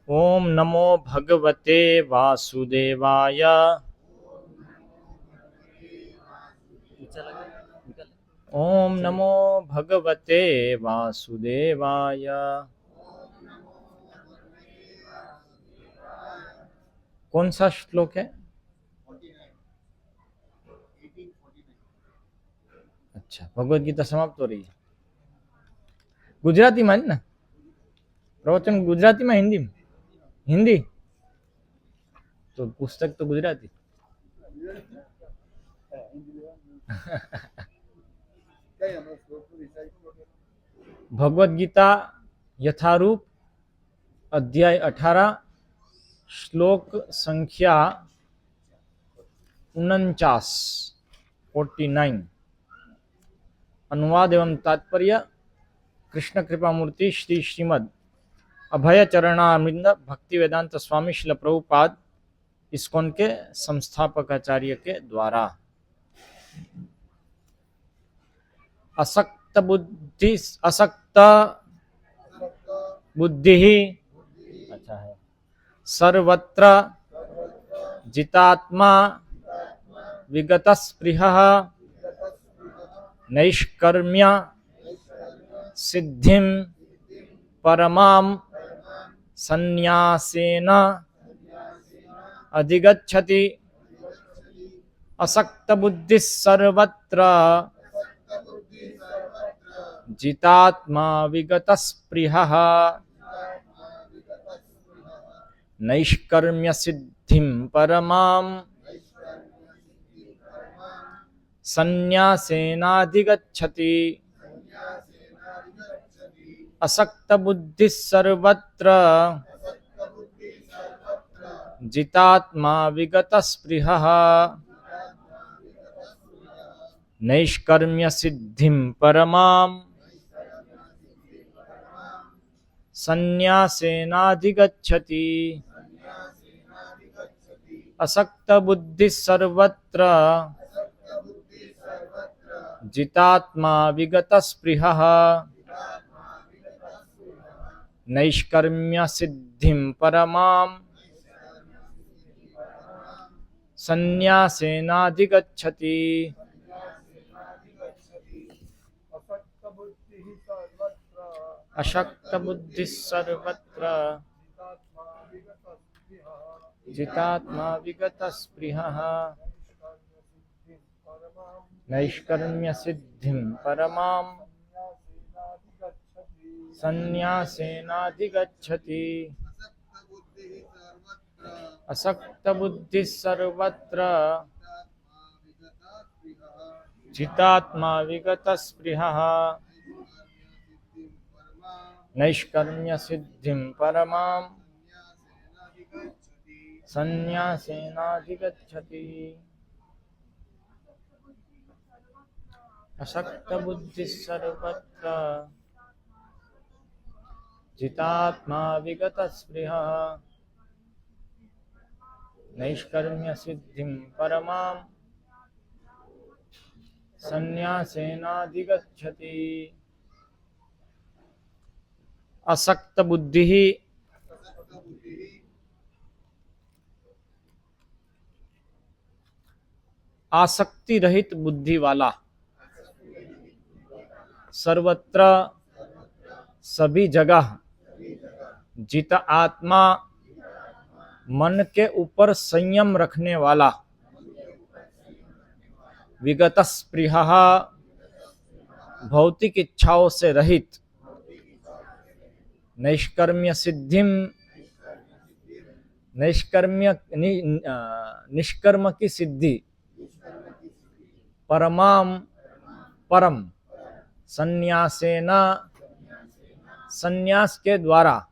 ओम नमो भगवते वासुदेवाय। ओम नमो भगवते वासुदेवाय। कौन सा श्लोक है? अच्छा, भगवद गीता समाप्त हो रही है। गुजराती में है ना प्रवचन? गुजराती में हिंदी में? हिंदी तो पुस्तक तो गुजराती। भगवद गीता यथारूप अध्याय 18 श्लोक संख्या 49 अनुवाद एवं तात्पर्य कृष्ण कृपा मूर्ति श्री श्रीमद अभय चरणामृंद भक्ति वेदांत स्वामी श्रील प्रभुपाद इस्कॉन के संस्थापक आचार्य के द्वारा। असक्त बुद्धि अच्छा है सर्वत्र जितात्मा विगतस्पृहः नैष्कर्म्य सिद्धिं परमां संन्यासेन अधिगच्छति। असक्त बुद्धि सर्वत्र जितात्मा विगतस्पृहः नैष्कर्म्य सिद्धिं परमां संन्यासेनाधिगच्छति। असक्त बुद्धि सर्वत्र जितात्मा विगतस्पृहः नैष्कर्म्य सिद्धिं परमां संन्यासेनाधिगच्छति। असक्त बुद्धि सर्वत्र जितात्मा विगतस्पृहः नैष्कर्म्य सिद्धिं परमां संन्यासेनाधिगच्छति। अशक्त बुद्धि सर्वत्र जितात्मा विगतस्पृहः नैष्कर्म्य सिद्धिं परमां संन्यासेनाधिगच्छति। असक्त बुद्धि सर्वत्र जितात्मा विगतस्पृहः नैष्कर्म्य सिद्धिं परमां संन्यासेनाधिगच्छति। असक्त बुद्धि सर्वत्र जितात्मा विगतस्पृहः नैष्कर्म्य सिद्धिं परमां संन्यासेनाधिगच्छति। असक्त बुद्धि आसक्ति रहित बुद्धि वाला, सर्वत्र सभी जगह जित आत्मा, मन के ऊपर संयम रखने वाला, विगतस्पृहः भौतिक इच्छाओं से रहित, नैष्कर्म्य सिद्धिम निष्कर्म की सिद्धि, परमाम परम, संन्यासेना संन्यास के द्वारा,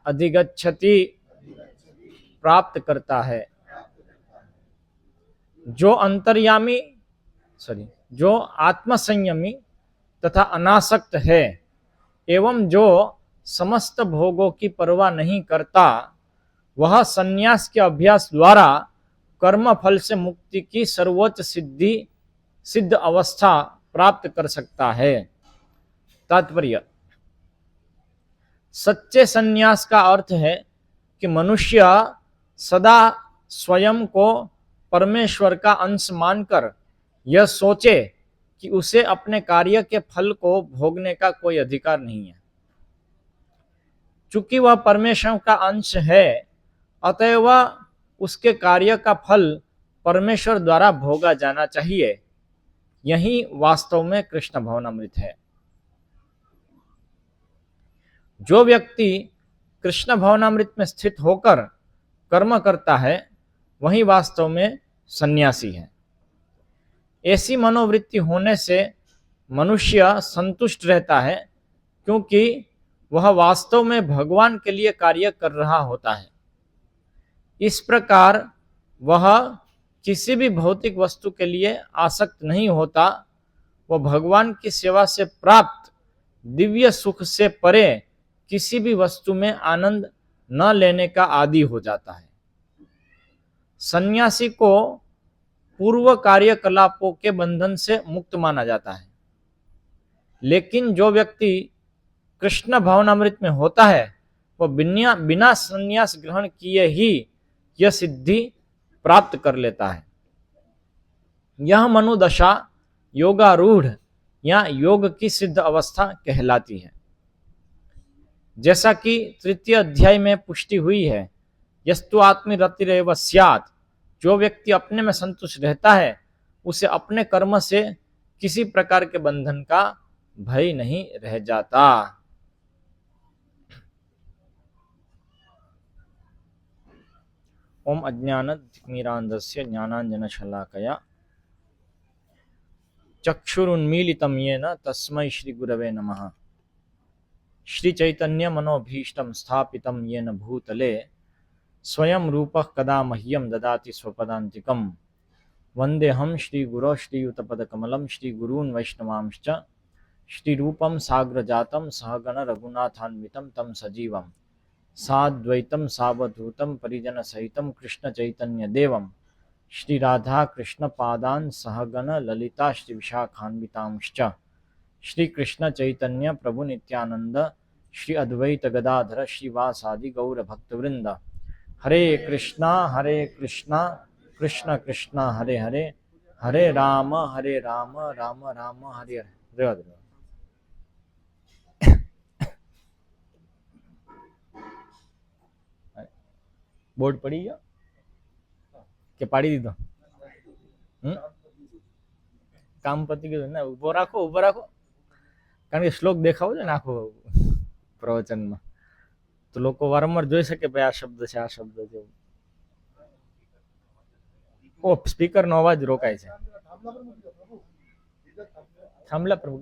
अधिगच्छति प्राप्त करता है। जो आत्मसंयमी तथा अनासक्त है एवं जो समस्त भोगों की परवाह नहीं करता, वह संन्यास के अभ्यास द्वारा कर्म फल से मुक्ति की सर्वोच्च सिद्ध अवस्था प्राप्त कर सकता है। तात्पर्य: सच्चे संन्यास का अर्थ है कि मनुष्य सदा स्वयं को परमेश्वर का अंश मानकर यह सोचे कि उसे अपने कार्य के फल को भोगने का कोई अधिकार नहीं है। चूंकि वह परमेश्वर का अंश है, अतएव उसके कार्य का फल परमेश्वर द्वारा भोगा जाना चाहिए। यही वास्तव में कृष्ण भवनामृत है। जो व्यक्ति कृष्ण भवनामृत में स्थित होकर कर्म करता है, वही वास्तव में सन्यासी है। ऐसी मनोवृत्ति होने से मनुष्य संतुष्ट रहता है, क्योंकि वह वास्तव में भगवान के लिए कार्य कर रहा होता है। इस प्रकार वह किसी भी भौतिक वस्तु के लिए आसक्त नहीं होता। वह भगवान की सेवा से प्राप्त दिव्य सुख से परे किसी भी वस्तु में आनंद न लेने का आदी हो जाता है। सन्यासी को पूर्व कार्यकलापों के बंधन से मुक्त माना जाता है। लेकिन जो व्यक्ति कृष्ण भवनामृत में होता है, वह बिना संन्यास ग्रहण किए ही यह सिद्धि प्राप्त कर लेता है। यह मनोदशा योगारूढ़ या योग की सिद्ध अवस्था कहलाती है। जैसा कि तृतीय अध्याय में पुष्टि हुई है, यस्तु आत्मरतिरेव स्यात्, जो व्यक्ति अपने में संतुष्ट रहता है, उसे अपने कर्म से किसी प्रकार के बंधन का भय नहीं रह जाता। ओम अज्ञानतिमिरान्धस्य ज्ञानाञ्जनशलाकया चक्षुरुन्मीलितं येन तस्मै श्रीगुरवे नमः। श्रीचैतन्य मनोभीष्टं स्थापितं येन भूतले स्वयं रूपः कदा मह्यं ददाति स्वपदान्तिकम्। वन्देऽहं श्रीगुरो श्रीयुतपदकमलं श्रीगुरून् वैष्णवांश्च श्रीरूपं साग्रजातं सहगण रघुनाथान्वितं तं सजीवं साद्वैतं सावधूतं परिजनसहितं कृष्णचैतन्यदेवं श्रीराधा कृष्णपादान् सहगण ललिता श्रीविशाखान्वितांश्च श्रीकृष्ण चैतन्य प्रभु नित्यानंद श्री अद्वैत गदाधर श्रीवासादि गौर भक्तवृंद। हरे कृष्णा कृष्ण कृष्ण हरे हरे, हरे राम राम राम हरे हरे। बोर्ड पड़ी गया के पाड़ी दीधो? काम पति गयुं ने उभो राखो कारण के श्लोक देखावो छे ने आखो प्रवचन में, तो लोग वारंवार जोई सके भाई आ शब्द छे, आ शब्द छे। ओ स्पीकर नो अवाज रोकाय छे। थांबला प्रभु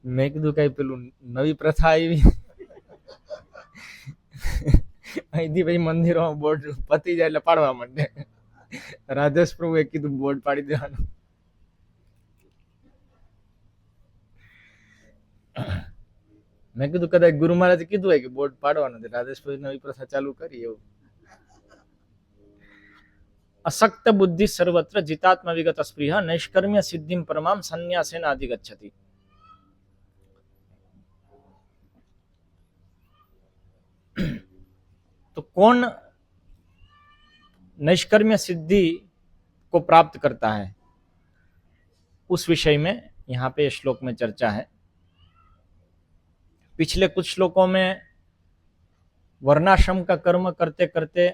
मैं कीधुं कई पेलू नवी प्रथा आई અહીંથી ભાઈ મંદિરોમાં બોર્ડ પતી જાય એટલે પાડવા માંડે। રાધેશ પ્રભુએ કીધું બોર્ડ પાડી દેવાનું। મેં કીધું કદાચ ગુરુ મહારાજે કીધું હોય કે બોર્ડ પાડવાનું, રાધેશ પ્રભુ નવી પ્રથા ચાલુ કરી એવું। असक्त बुद्धि सर्वत्र जितात्म विगत स्पृह नैष्कर्म्य सिद्धिं परमां संन्यासेन अधिगच्छति। तो कौन नैष्कर्म्य सिद्धि को प्राप्त करता है, उस विषय में यहाँ पे श्लोक में चर्चा है। पिछले कुछ श्लोकों में वर्णाश्रम का कर्म करते करते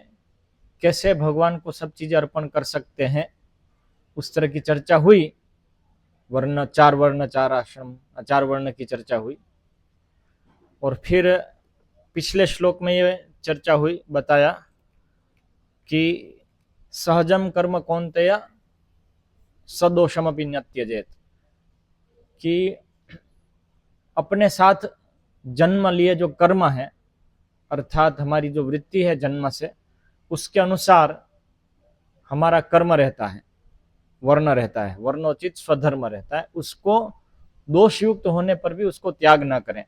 कैसे भगवान को सब चीजें अर्पण कर सकते हैं, उस तरह की चर्चा हुई। चार वर्ण चार आश्रम, चार वर्ण की चर्चा हुई। और फिर पिछले श्लोक में ये चर्चा हुई, बताया कि सहजम कर्म कौन्तेय सदोषमपि न त्यजेत, कि अपने साथ जन्म लिए जो कर्म है, अर्थात हमारी जो वृत्ति है जन्म से, उसके अनुसार हमारा कर्म रहता है, वर्ण रहता है, वर्णोचित स्वधर्म रहता है, उसको दोष युक्त होने पर भी उसको त्याग ना करें,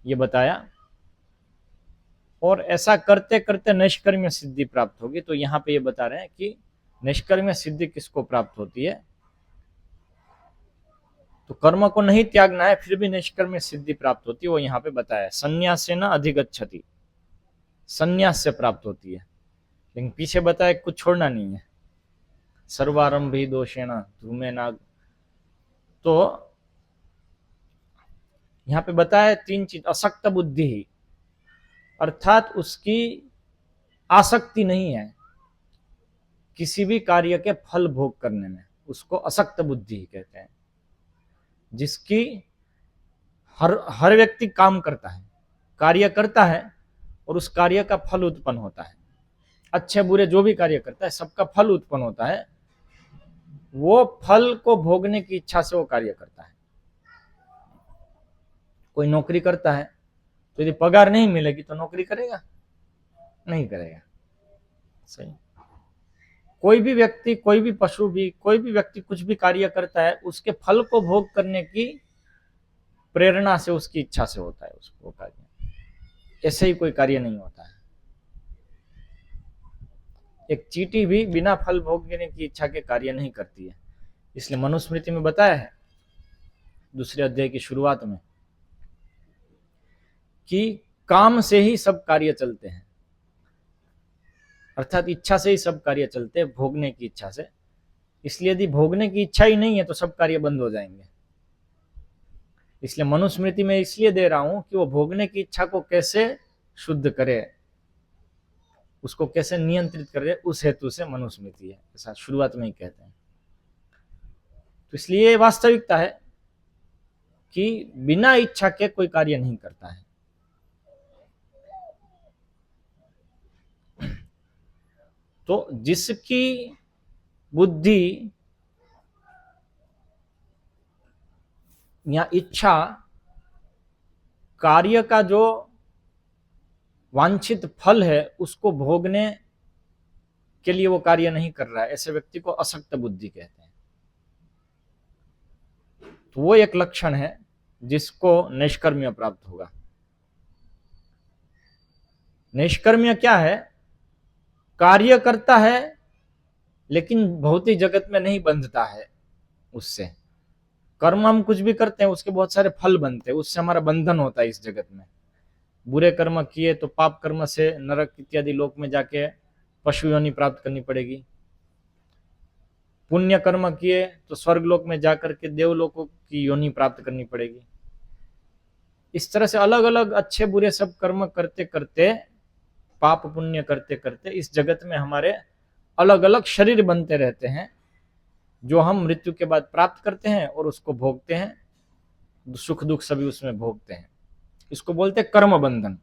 ये बताया। और ऐसा करते करते नैष्कर्म्य सिद्धि प्राप्त होगी। तो यहाँ पे ये बता रहे हैं कि नैष्कर्म्य सिद्धि किसको प्राप्त होती है। तो कर्म को नहीं त्यागना है फिर भी नैष्कर्म्य सिद्धि प्राप्त होती है, वो यहाँ पे बताया संन्यासेन अधिगच्छति, संन्यास से प्राप्त होती है। लेकिन पीछे बताया कुछ छोड़ना नहीं है, सर्वारंभी दोषेण धूमे नाग। तो यहाँ पे बताया तीन चीज, असक्त बुद्धि ही, अर्थात उसकी आसक्ति नहीं है किसी भी कार्य के फल भोग करने में, उसको असक्त बुद्धि कहते हैं। जिसकी हर व्यक्ति काम करता है, कार्य करता है और उस कार्य का फल उत्पन्न होता है, अच्छे बुरे जो भी कार्य करता है सबका फल उत्पन्न होता है, वो फल को भोगने की इच्छा से वो कार्य करता है। कोई नौकरी करता है तो यदि पगार नहीं मिलेगी तो नौकरी करेगा? नहीं करेगा। सही। कोई भी व्यक्ति, कोई भी पशु भी, कोई भी व्यक्ति कुछ भी कार्य करता है उसके फल को भोग करने की प्रेरणा से, उसकी इच्छा से होता है उसको कार्य, ऐसे ही कोई कार्य नहीं होता है। एक चींटी भी बिना फल भोगने की इच्छा के कार्य नहीं करती है। इसलिए मनुस्मृति में बताया है दूसरे अध्याय की शुरुआत में कि काम से ही सब कार्य चलते हैं, अर्थात इच्छा से ही सब कार्य चलते हैं, भोगने की इच्छा से। इसलिए यदि भोगने की इच्छा ही नहीं है तो सब कार्य बंद हो जाएंगे। इसलिए मनुस्मृति में इसलिए दे रहा हूं कि वो भोगने की इच्छा को कैसे शुद्ध करे, उसको कैसे नियंत्रित करे, उस हेतु से मनुस्मृति है, ऐसा शुरुआत में ही कहते हैं। तो इसलिए वास्तविकता है कि बिना इच्छा के कोई कार्य नहीं करता है। तो जिसकी बुद्धि या इच्छा कार्य का जो वांछित फल है उसको भोगने के लिए वो कार्य नहीं कर रहा है, ऐसे व्यक्ति को असक्त बुद्धि कहते हैं। तो वो एक लक्षण है जिसको नैष्कर्म्य प्राप्त होगा। नैष्कर्म्य क्या है? कार्य करता है लेकिन भौतिक जगत में नहीं बंधता है उससे। कर्म हम कुछ भी करते हैं उसके बहुत सारे फल बनते हैं, उससे हमारा बंधन होता है इस जगत में। बुरे कर्म किए तो पाप कर्म से नरक इत्यादि लोक में जाके पशु योनि प्राप्त करनी पड़ेगी, पुण्य कर्म किए तो स्वर्ग लोक में जाकर के देवलोकों की योनि प्राप्त करनी पड़ेगी। इस तरह से अलग अलग अच्छे बुरे सब कर्म करते करते, पाप पुण्य करते करते इस जगत में हमारे अलग अलग शरीर बनते रहते हैं, जो हम मृत्यु के बाद प्राप्त करते हैं और उसको भोगते हैं, सुख दुख सभी उसमें भोगते हैं। इसको बोलते हैं कर्म बंधन।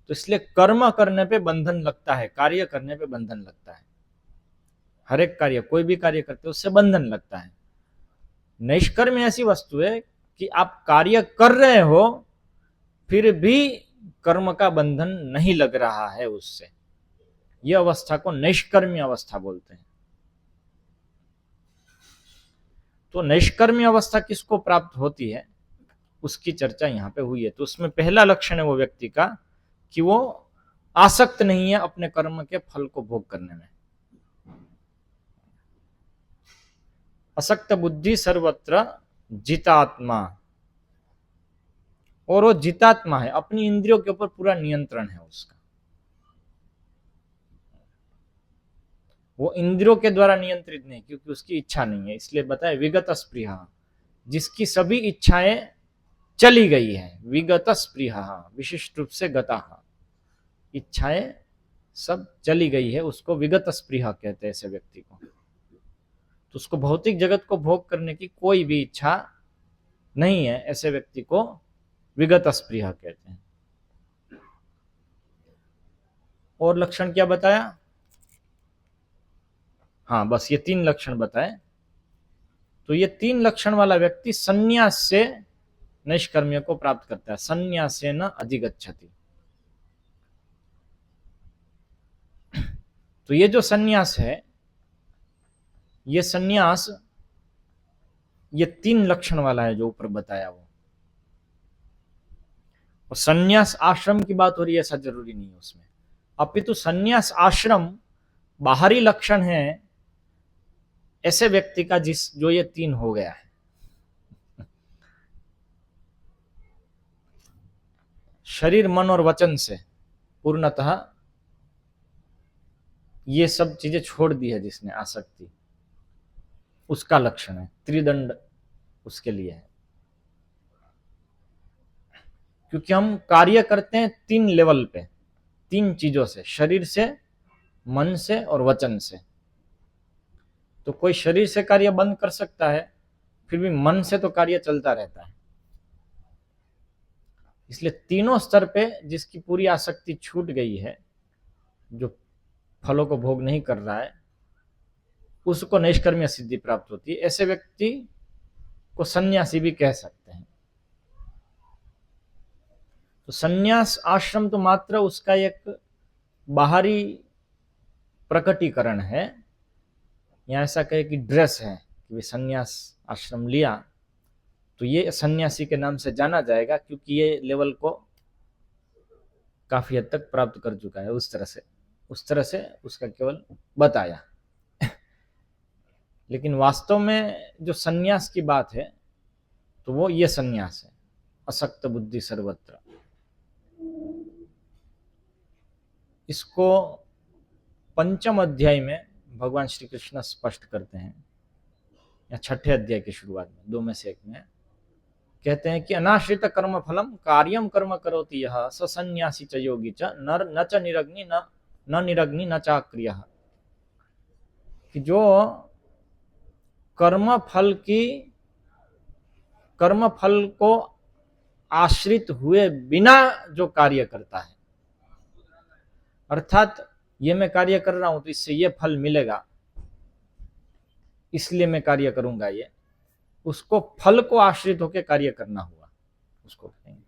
तो इसलिए कर्म करने पे बंधन लगता है, कार्य करने पे बंधन लगता है। हर एक कार्य, कोई भी कार्य करते हैं उससे बंधन लगता है। नैष्कर्म्य ऐसी वस्तु है कि आप कार्य कर रहे हो फिर भी कर्म का बंधन नहीं लग रहा है उससे, यह अवस्था को नैष्कर्म्य अवस्था बोलते हैं। तो नैष्कर्म्य अवस्था किसको प्राप्त होती है उसकी चर्चा यहां पे हुई है। तो उसमें पहला लक्षण है वो व्यक्ति का कि वो आसक्त नहीं है अपने कर्म के फल को भोग करने में। असक्त बुद्धि सर्वत्र जितात्मा, और वो जितात्मा है, अपनी इंद्रियों के ऊपर पूरा नियंत्रण है उसका। वो इंद्रियों के द्वारा नियंत्रित नहीं, क्योंकि उसकी इच्छा नहीं है। इसलिए बताए विगत स्पृहा, जिसकी सभी इच्छाएं चली गई है। विगत स्पृहा, विशिष्ट रूप से गता, इच्छाएं सब चली गई है, उसको विगत स्पृहा कहते हैं ऐसे व्यक्ति को। तो उसको भौतिक जगत को भोग करने की कोई भी इच्छा नहीं है, ऐसे व्यक्ति को विगत स्पृहा कहते हैं। और लक्षण क्या बताया? हाँ, बस ये तीन लक्षण बताए। तो ये तीन लक्षण वाला व्यक्ति संन्यास से नैष्कर्म्य को प्राप्त करता है। संन्यासेन अधिगच्छति। तो ये जो संन्यास है, ये संन्यास ये तीन लक्षण वाला है जो ऊपर बताया वो। और संन्यास आश्रम की बात हो रही है ऐसा जरूरी नहीं है उसमें, अपितु संन्यास आश्रम बाहरी लक्षण है ऐसे व्यक्ति का जो ये तीन हो गया है। शरीर मन और वचन से पूर्णतः ये सब चीजें छोड़ दी है जिसने आसक्ति, उसका लक्षण है, त्रिदंड उसके लिए है। क्योंकि हम कार्य करते हैं तीन लेवल पे, तीन चीजों से, शरीर से, मन से और वचन से। तो कोई शरीर से कार्य बंद कर सकता है, फिर भी मन से तो कार्य चलता रहता है। इसलिए तीनों स्तर पे जिसकी पूरी आसक्ति छूट गई है, जो फलों को भोग नहीं कर रहा है, उसको नैष्कर्म्य सिद्धि प्राप्त होती है। ऐसे व्यक्ति को सन्यासी भी कह सकते हैं। तो सन्यास आश्रम तो मात्र उसका एक बाहरी प्रकटीकरण है, या ऐसा कहे कि ड्रेस है कि वे सन्यास आश्रम लिया तो ये सन्यासी के नाम से जाना जाएगा, क्योंकि ये लेवल को काफी हद तक प्राप्त कर चुका है। उस तरह से उसका केवल बताया। लेकिन वास्तव में जो सन्यास की बात है तो वो ये सन्यास है, असक्त बुद्धि सर्वत्र। इसको पंचम अध्याय में भगवान श्री कृष्ण स्पष्ट करते हैं, या छठे अध्याय की शुरुआत में, दो में से एक में कहते हैं कि अनाश्रित कर्म फलम कार्यम कर्म करोति यह स सन्यासी च योगी च न च निरग्नि न निरग्नि न चाक्रिय। कि जो कर्म फल को आश्रित हुए बिना जो कार्य करता है, अर्थात ये मैं कार्य कर रहा हूं तो इससे ये फल मिलेगा इसलिए मैं कार्य करूंगा, ये उसको फल को आश्रित होकर कार्य करना हुआ, उसको कहेंगे।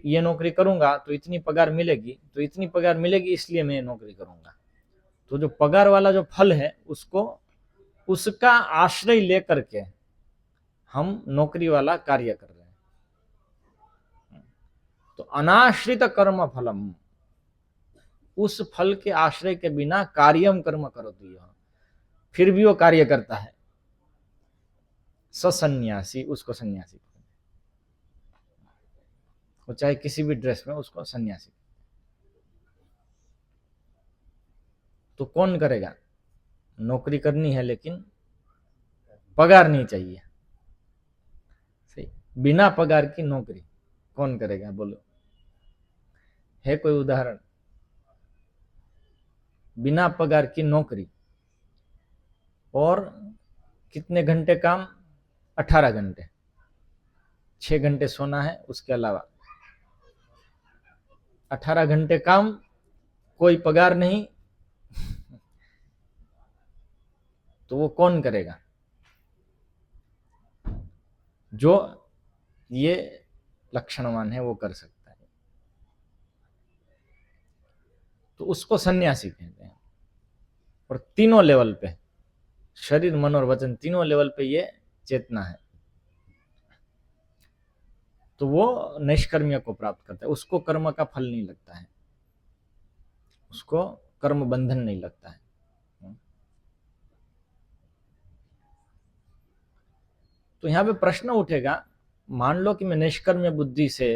ये नौकरी करूंगा तो इतनी पगार मिलेगी, तो इतनी पगार मिलेगी इसलिए मैं नौकरी करूंगा। तो जो पगार वाला जो फल है उसको, उसका आश्रय लेकर के हम नौकरी वाला कार्य कर रहे हैं। तो अनाश्रित कर्म फलम, उस फल के आश्रय के बिना कार्यम कर्म करो तो यह, फिर भी वो कार्य करता है, सन्यासी, उसको सन्यासी, वो चाहे किसी भी ड्रेस में, उसको सन्यासी। तो कौन करेगा? नौकरी करनी है लेकिन पगार नहीं चाहिए, सही, बिना पगार की नौकरी कौन करेगा? बोलो, है कोई उदाहरण? बिना पगार की नौकरी, और कितने घंटे काम? 18 घंटे, 6 घंटे सोना है, उसके अलावा 18 घंटे काम, कोई पगार नहीं, तो वो कौन करेगा? जो ये लक्षणवान है वो कर सकता है, तो उसको सन्यासी कहते हैं। और तीनों लेवल पे, शरीर मन और वचन, तीनों लेवल पे ये चेतना है, तो वो नैष्कर्म्य को प्राप्त करता है। उसको कर्म का फल नहीं लगता है, उसको कर्म बंधन नहीं लगता है। तो यहां पे प्रश्न उठेगा, मान लो कि मैं निष्कर्म्य बुद्धि से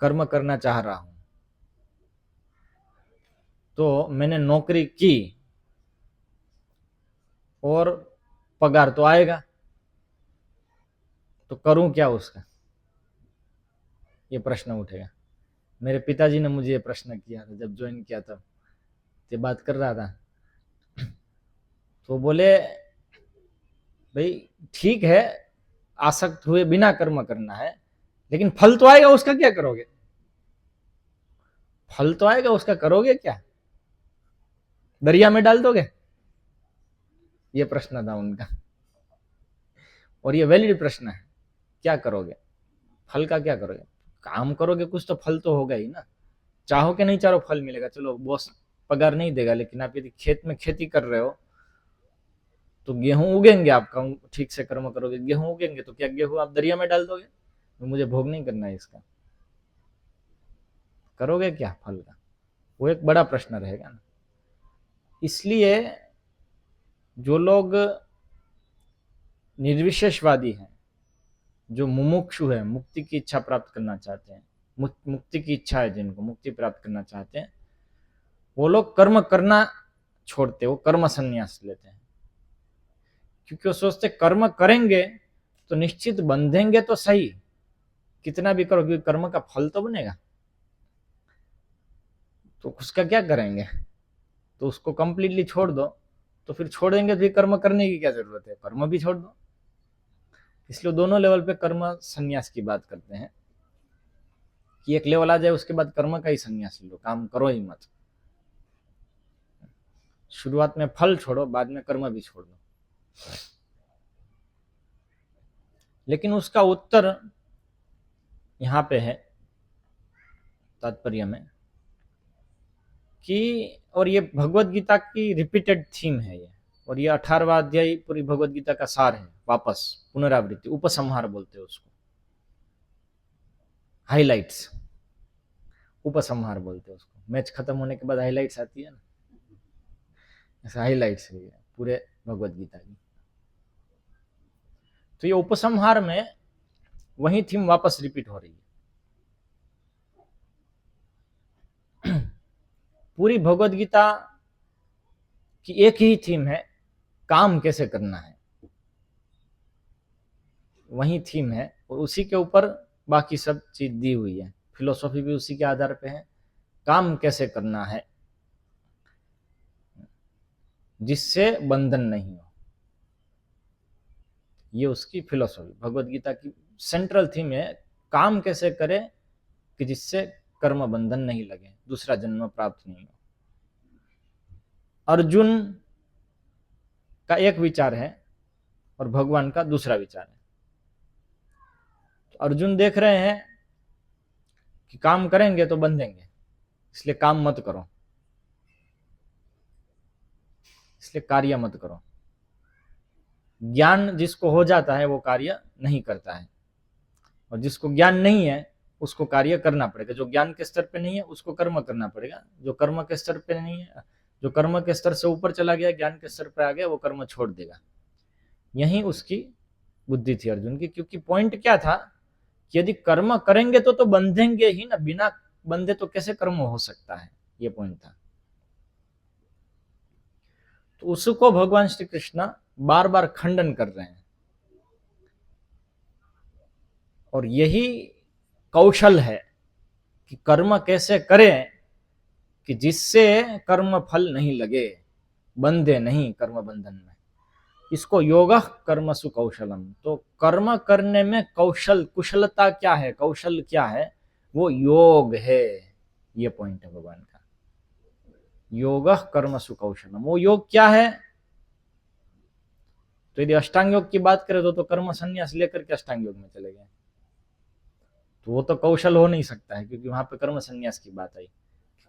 कर्म करना चाह रहा हूं, तो मैंने नौकरी की और पगार तो आएगा, तो करूं क्या उसका? ये प्रश्न उठेगा। मेरे पिताजी ने मुझे ये प्रश्न किया था जब ज्वाइन किया था, ये बात कर रहा था, तो बोले भाई ठीक है, आसक्त हुए बिना कर्म करना है, लेकिन फल तो आएगा, उसका क्या करोगे? फल तो आएगा, उसका करोगे क्या? दरिया में डाल दोगे? ये प्रश्न था उनका, और ये वैलिड प्रश्न है। क्या करोगे? फल का क्या करोगे? काम करोगे कुछ तो फल तो होगा ही ना। चाहो कि नहीं चाहो फल मिलेगा। चलो बॉस पगार नहीं देगा, लेकिन आप यदि खेत में खेती कर रहे हो तो गेहूं उगेंगे, आपका ठीक से कर्म करोगे, गेहूं उगेंगे, तो क्या गेहूं आप दरिया में डाल दोगे? तो मुझे भोग नहीं करना है इसका, करोगे क्या फल का? वो एक बड़ा प्रश्न रहेगा ना। इसलिए जो लोग निर्विशेषवादी हैं, जो मुमुक्षु है, मुक्ति की इच्छा प्राप्त करना चाहते हैं, मुक्ति की इच्छा है जिनको, मुक्ति प्राप्त करना चाहते हैं, वो लोग कर्म करना छोड़ते, वो कर्म संन्यास लेते हैं। क्योंकि वो सोचते कर्म करेंगे तो निश्चित बंधेंगे तो सही, कितना भी करो, क्योंकि कर्म का फल तो बनेगा, तो उसका क्या करेंगे? तो उसको कंप्लीटली छोड़ दो। तो फिर छोड़ेंगे तो कर्म करने की क्या जरूरत है, कर्म भी छोड़ दो। इसलिए दोनों लेवल पे कर्म संन्यास की बात करते हैं कि एक लेवल आ जाए उसके बाद कर्म का ही संन्यास लो, काम करो ही मत। शुरुआत में फल छोड़ो, बाद में कर्म भी छोड़ दो। लेकिन उसका उत्तर यहां पे है तात्पर्य में कि, और ये भगवत गीता की रिपीटेड थीम है ये, और ये 18वां अध्याय पूरी भगवत गीता का सार है, वापस पुनरावृत्ति, उपसंहार बोलते हैं उसको, हाइलाइट्स, उपसंहार बोलते हैं उसको। मैच खत्म होने के बाद हाइलाइट्स आती है ना, ऐसा हाइलाइट्स है पूरे भगवत गीता की। तो ये उपसंहार में वही थीम वापस रिपीट हो रही है। पूरी भगवत गीता की एक ही थीम है, काम कैसे करना है, वही थीम है, और उसी के ऊपर बाकी सब चीज दी हुई है। फिलोसॉफी भी उसी के आधार पे है, काम कैसे करना है जिससे बंधन नहीं हो, ये उसकी फिलोसॉफी, भगवत गीता की सेंट्रल थीम है, काम कैसे करे कि जिससे कर्म बंधन नहीं लगे, दूसरा जन्म प्राप्त नहीं हो। अर्जुन का एक विचार है और भगवान का दूसरा विचार है। तो अर्जुन देख रहे हैं कि काम करेंगे तो बंधेंगे, इसलिए काम मत करो, इसलिए कार्य मत करो। ज्ञान जिसको हो जाता है वो कार्य नहीं करता है, और जिसको ज्ञान नहीं है उसको कार्य करना पड़ेगा। जो ज्ञान के स्तर पे नहीं है उसको कर्म करना पड़ेगा, जो कर्म के स्तर पे नहीं है, जो कर्म के स्तर से ऊपर चला गया, ज्ञान के स्तर पे आ गया, वो कर्म छोड़ देगा। यही उसकी बुद्धि थी अर्जुन की। क्योंकि पॉइंट क्या था कि यदि कर्म करेंगे तो बंधेंगे ही ना, बिना बंधे तो कैसे कर्म हो सकता है, ये पॉइंट था। तो उसको भगवान श्री कृष्ण बार बार खंडन कर रहे हैं, और यही कौशल है कि कर्म कैसे करें कि जिससे कर्म फल नहीं लगे, बंधे नहीं कर्म बंधन में। इसको योग कर्मसु कौशलम। तो कर्म करने में कौशल, कुशलता क्या है, कौशल क्या है, वो योग है। ये पॉइंट है भगवान का, योग कर्मसु कौशलम। वो योग क्या है? तो यदि अष्टांग योग की बात करें तो कर्म संन्यास लेकर के अष्टांग योग में चले गए, तो वो तो कौशल हो नहीं सकता है, क्योंकि वहां पे कर्म संन्यास की बात आई,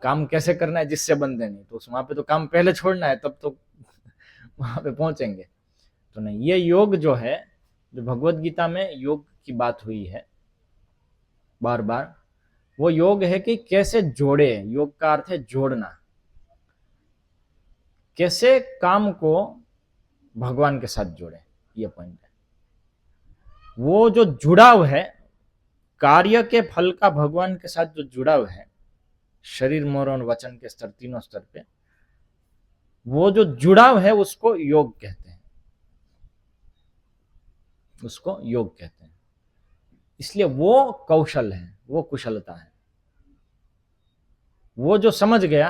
काम कैसे करना है जिससे बंधे नहीं। तो वहां पे तो काम पहले छोड़ना है, तब तो वहां पे पहुंचेंगे। तो नहीं, ये योग जो है, जो भगवत गीता में योग की बात हुई है बार बार, वो योग है कि कैसे जोड़े। योग का अर्थ है जोड़ना, कैसे काम को भगवान के साथ जोड़े, ये पॉइंट है। वो जो जुड़ाव है, कार्य के फल का भगवान के साथ जो जुड़ाव है, शरीर मन और वचन के स्तर, तीनों स्तर पे वो जो जुड़ाव है उसको योग कहते हैं, उसको योग कहते हैं। इसलिए वो कौशल है, वो कुशलता है। वो जो समझ गया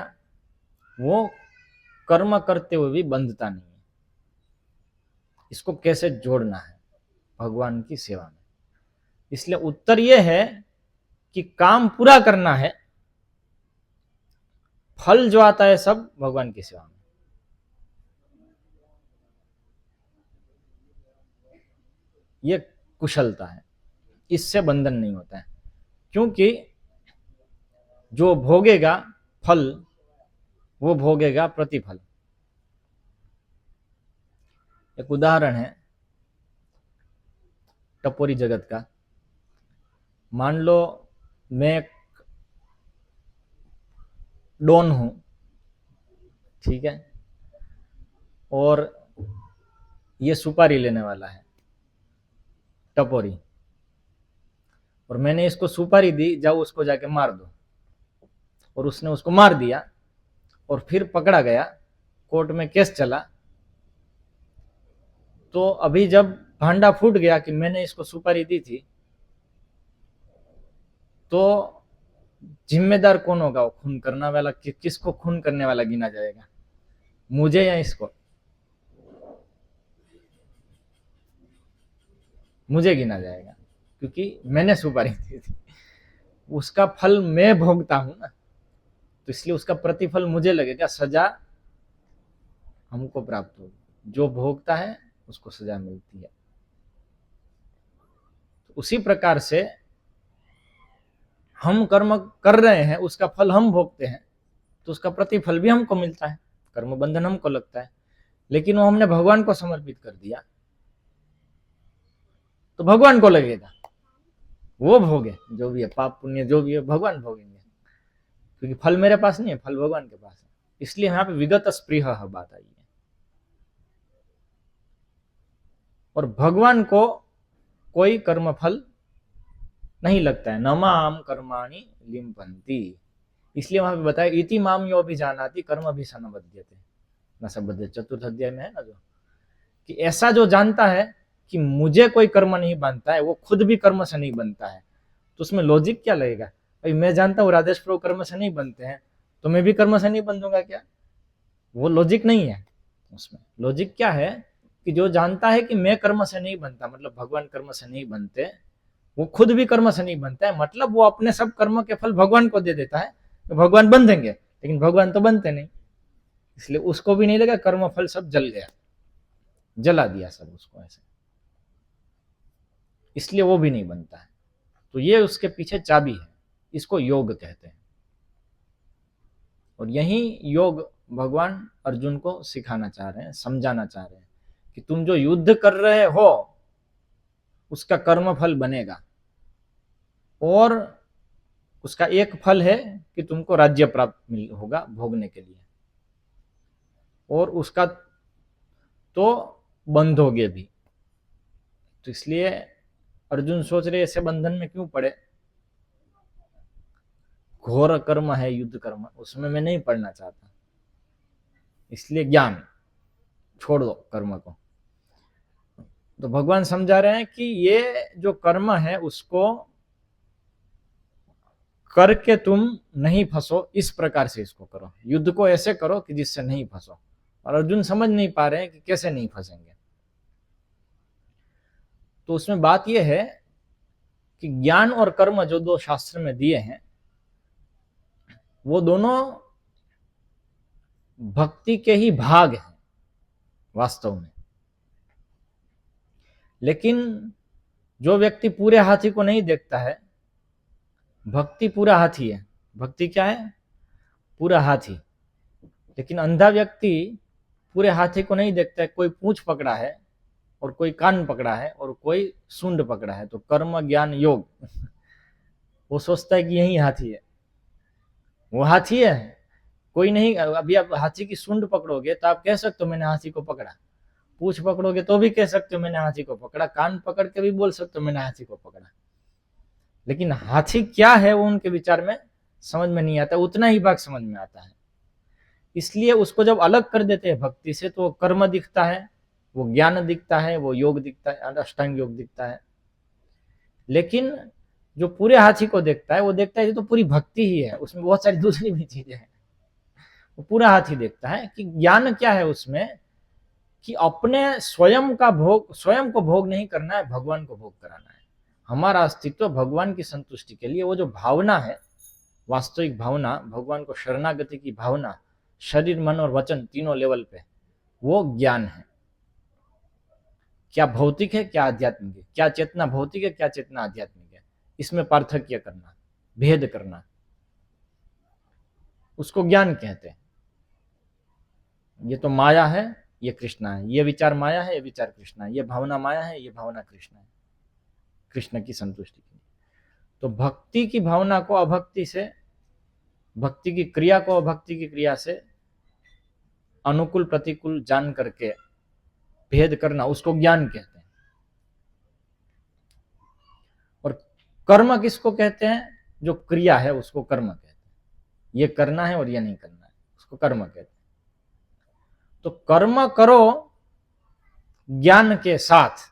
वो कर्म करते हुए भी बंधता नहीं है, इसको कैसे जोड़ना है भगवान की सेवा में। इसलिए उत्तर यह है कि काम पूरा करना है, फल जो आता है सब भगवान की सेवा में। ये कुशलता है, इससे बंधन नहीं होता है। क्योंकि जो भोगेगा फल, वो भोगेगा प्रतिफल। एक उदाहरण है टपोरी जगत का, मान लो मैं एक डॉन हूं, ठीक है, और ये सुपारी लेने वाला है, टपोरी, और मैंने इसको सुपारी दी, जाओ उसको जाके मार दो, और उसने उसको मार दिया, और फिर पकड़ा गया, कोर्ट में केस चला, तो अभी जब भांडा फूट गया कि मैंने इसको सुपारी दी थी, तो जिम्मेदार कौन होगा? वो खून करने वाला, किसको खून करने वाला गिना जाएगा, मुझे या इसको? मुझे गिना जाएगा, क्योंकि मैंने सुपारी दी थी। उसका फल मैं भोगता हूं ना, तो इसलिए उसका प्रतिफल मुझे लगेगा, सजा हमको प्राप्त होगी। जो भोगता है उसको सजा मिलती है। तो उसी प्रकार से हम कर्म कर रहे हैं, उसका फल हम भोगते हैं, तो उसका प्रतिफल भी हमको मिलता है, कर्म बंधन हमको लगता है। लेकिन वो हमने भगवान को समर्पित कर दिया, तो भगवान को लगेगा, वो भोगे, जो भी है पाप पुण्य जो भी है भगवान भोगेंगे, क्योंकि फल मेरे पास नहीं है, फल भगवान के पास है। इसलिए यहाँ पे विगत स्पृह बात आई है। और भगवान को कोई कर्म फल नहीं लगता है, न माम कर्माणि लिम्पन्ति, इसलिए वहां पे बताया इति माम यो भी जानाति कर्म भी सनबध्यते न सबद्ध, चतुर्थ अध्याय में है ना, जो कि ऐसा जो जानता है कि मुझे कोई कर्म नहीं बनता है, वो खुद भी कर्म से नहीं बनता है, तो उसमें लॉजिक क्या लगेगा? भाई मैं जानता हूँ राजेश प्रभु कर्म से नहीं बनते हैं, तो मैं भी कर्म से नहीं बन दूंगा क्या? वो लॉजिक नहीं है। उसमें लॉजिक क्या है कि जो जानता है कि मैं कर्म से नहीं बनता, मतलब भगवान कर्म से नहीं बनते, वो खुद भी कर्म से नहीं बनता है, मतलब वो अपने सब कर्म के फल भगवान को दे देता है, तो भगवान बन देंगे, लेकिन भगवान तो बनते नहीं, इसलिए उसको भी नहीं लगा, कर्म फल सब जल गया, जला दिया सब उसको ऐसे, इसलिए वो भी नहीं बनता है। तो ये उसके पीछे चाबी है, इसको योग कहते हैं। और यही योग भगवान अर्जुन को सिखाना चाह रहे हैं, समझाना चाह रहे हैं कि तुम जो युद्ध कर रहे हो उसका कर्म फल बनेगा, और उसका एक फल है कि तुमको राज्य प्राप्त होगा भोगने के लिए, और उसका तो बंधोगे भी। तो इसलिए अर्जुन सोच रहे ऐसे बंधन में क्यों पड़े, घोर कर्म है युद्ध कर्म, उसमें मैं नहीं पढ़ना चाहता, इसलिए ज्ञान छोड़ दो कर्म को। तो भगवान समझा रहे हैं कि ये जो कर्म है उसको करके तुम नहीं फंसो, इस प्रकार से इसको करो, युद्ध को ऐसे करो कि जिससे नहीं फंसो। और अर्जुन समझ नहीं पा रहे हैं कि कैसे नहीं फंसेंगे। तो उसमें बात यह है कि ज्ञान और कर्म जो दो शास्त्र में दिए हैं, वो दोनों भक्ति के ही भाग हैं वास्तव में। लेकिन जो व्यक्ति पूरे हाथी को नहीं देखता है, भक्ति पूरा हाथी है, भक्ति क्या है? पूरा हाथी। लेकिन अंधा व्यक्ति पूरे हाथी को नहीं देखता है, कोई पूंछ पकड़ा है और कोई कान पकड़ा है और कोई सूंड पकड़ा है, तो कर्म ज्ञान योग वो सोचता है कि यही हाथी है, वो हाथी है, कोई नहीं। अभी आप हाथी की सूंड पकड़ोगे तो आप कह सकते हो मैंने हाथी को पकड़ा, पूंछ पकड़ोगे तो भी कह सकते हो मैंने हाथी को पकड़ा, कान पकड़ के भी बोल सकते हो मैंने हाथी को पकड़ा। लेकिन हाथी क्या है वो उनके विचार में समझ में नहीं आता, उतना ही भाग समझ में आता है। इसलिए उसको जब अलग कर देते हैं भक्ति से, तो कर्म दिखता है, वो ज्ञान दिखता है, वो योग दिखता है, अष्टांग योग दिखता है। लेकिन जो पूरे हाथी को देखता है वो देखता है ये तो पूरी भक्ति ही है, उसमें बहुत सारी दूसरी भी चीजें हैं। वो पूरा हाथी देखता है कि ज्ञान क्या है उसमें, कि अपने स्वयं का भोग, स्वयं को भोग नहीं करना है, भगवान को भोग कराना है। हमारा अस्तित्व भगवान की संतुष्टि के लिए, वो जो भावना है, वास्तविक भावना, भगवान को शरणागति की भावना, शरीर मन और वचन तीनों लेवल पे, वो ज्ञान है। क्या भौतिक है क्या आध्यात्मिक है, क्या चेतना भौतिक है क्या चेतना आध्यात्मिक है, इसमें पार्थक्य करना, भेद करना, उसको ज्ञान कहते हैं। ये तो माया है, ये कृष्णा है, ये विचार माया है, ये विचार कृष्णा है, ये भावना माया है, ये भावना कृष्णा है, कृष्ण की संतुष्टि के लिए। तो भक्ति की भावना को अभक्ति से, भक्ति की क्रिया को अभक्ति की क्रिया से अनुकूल प्रतिकूल जान करके भेद करना, उसको ज्ञान कहते हैं। और कर्म किसको कहते हैं? जो क्रिया है उसको कर्म कहते हैं। ये करना है और ये नहीं करना है, उसको कर्म कहते हैं। तो कर्म करो ज्ञान के साथ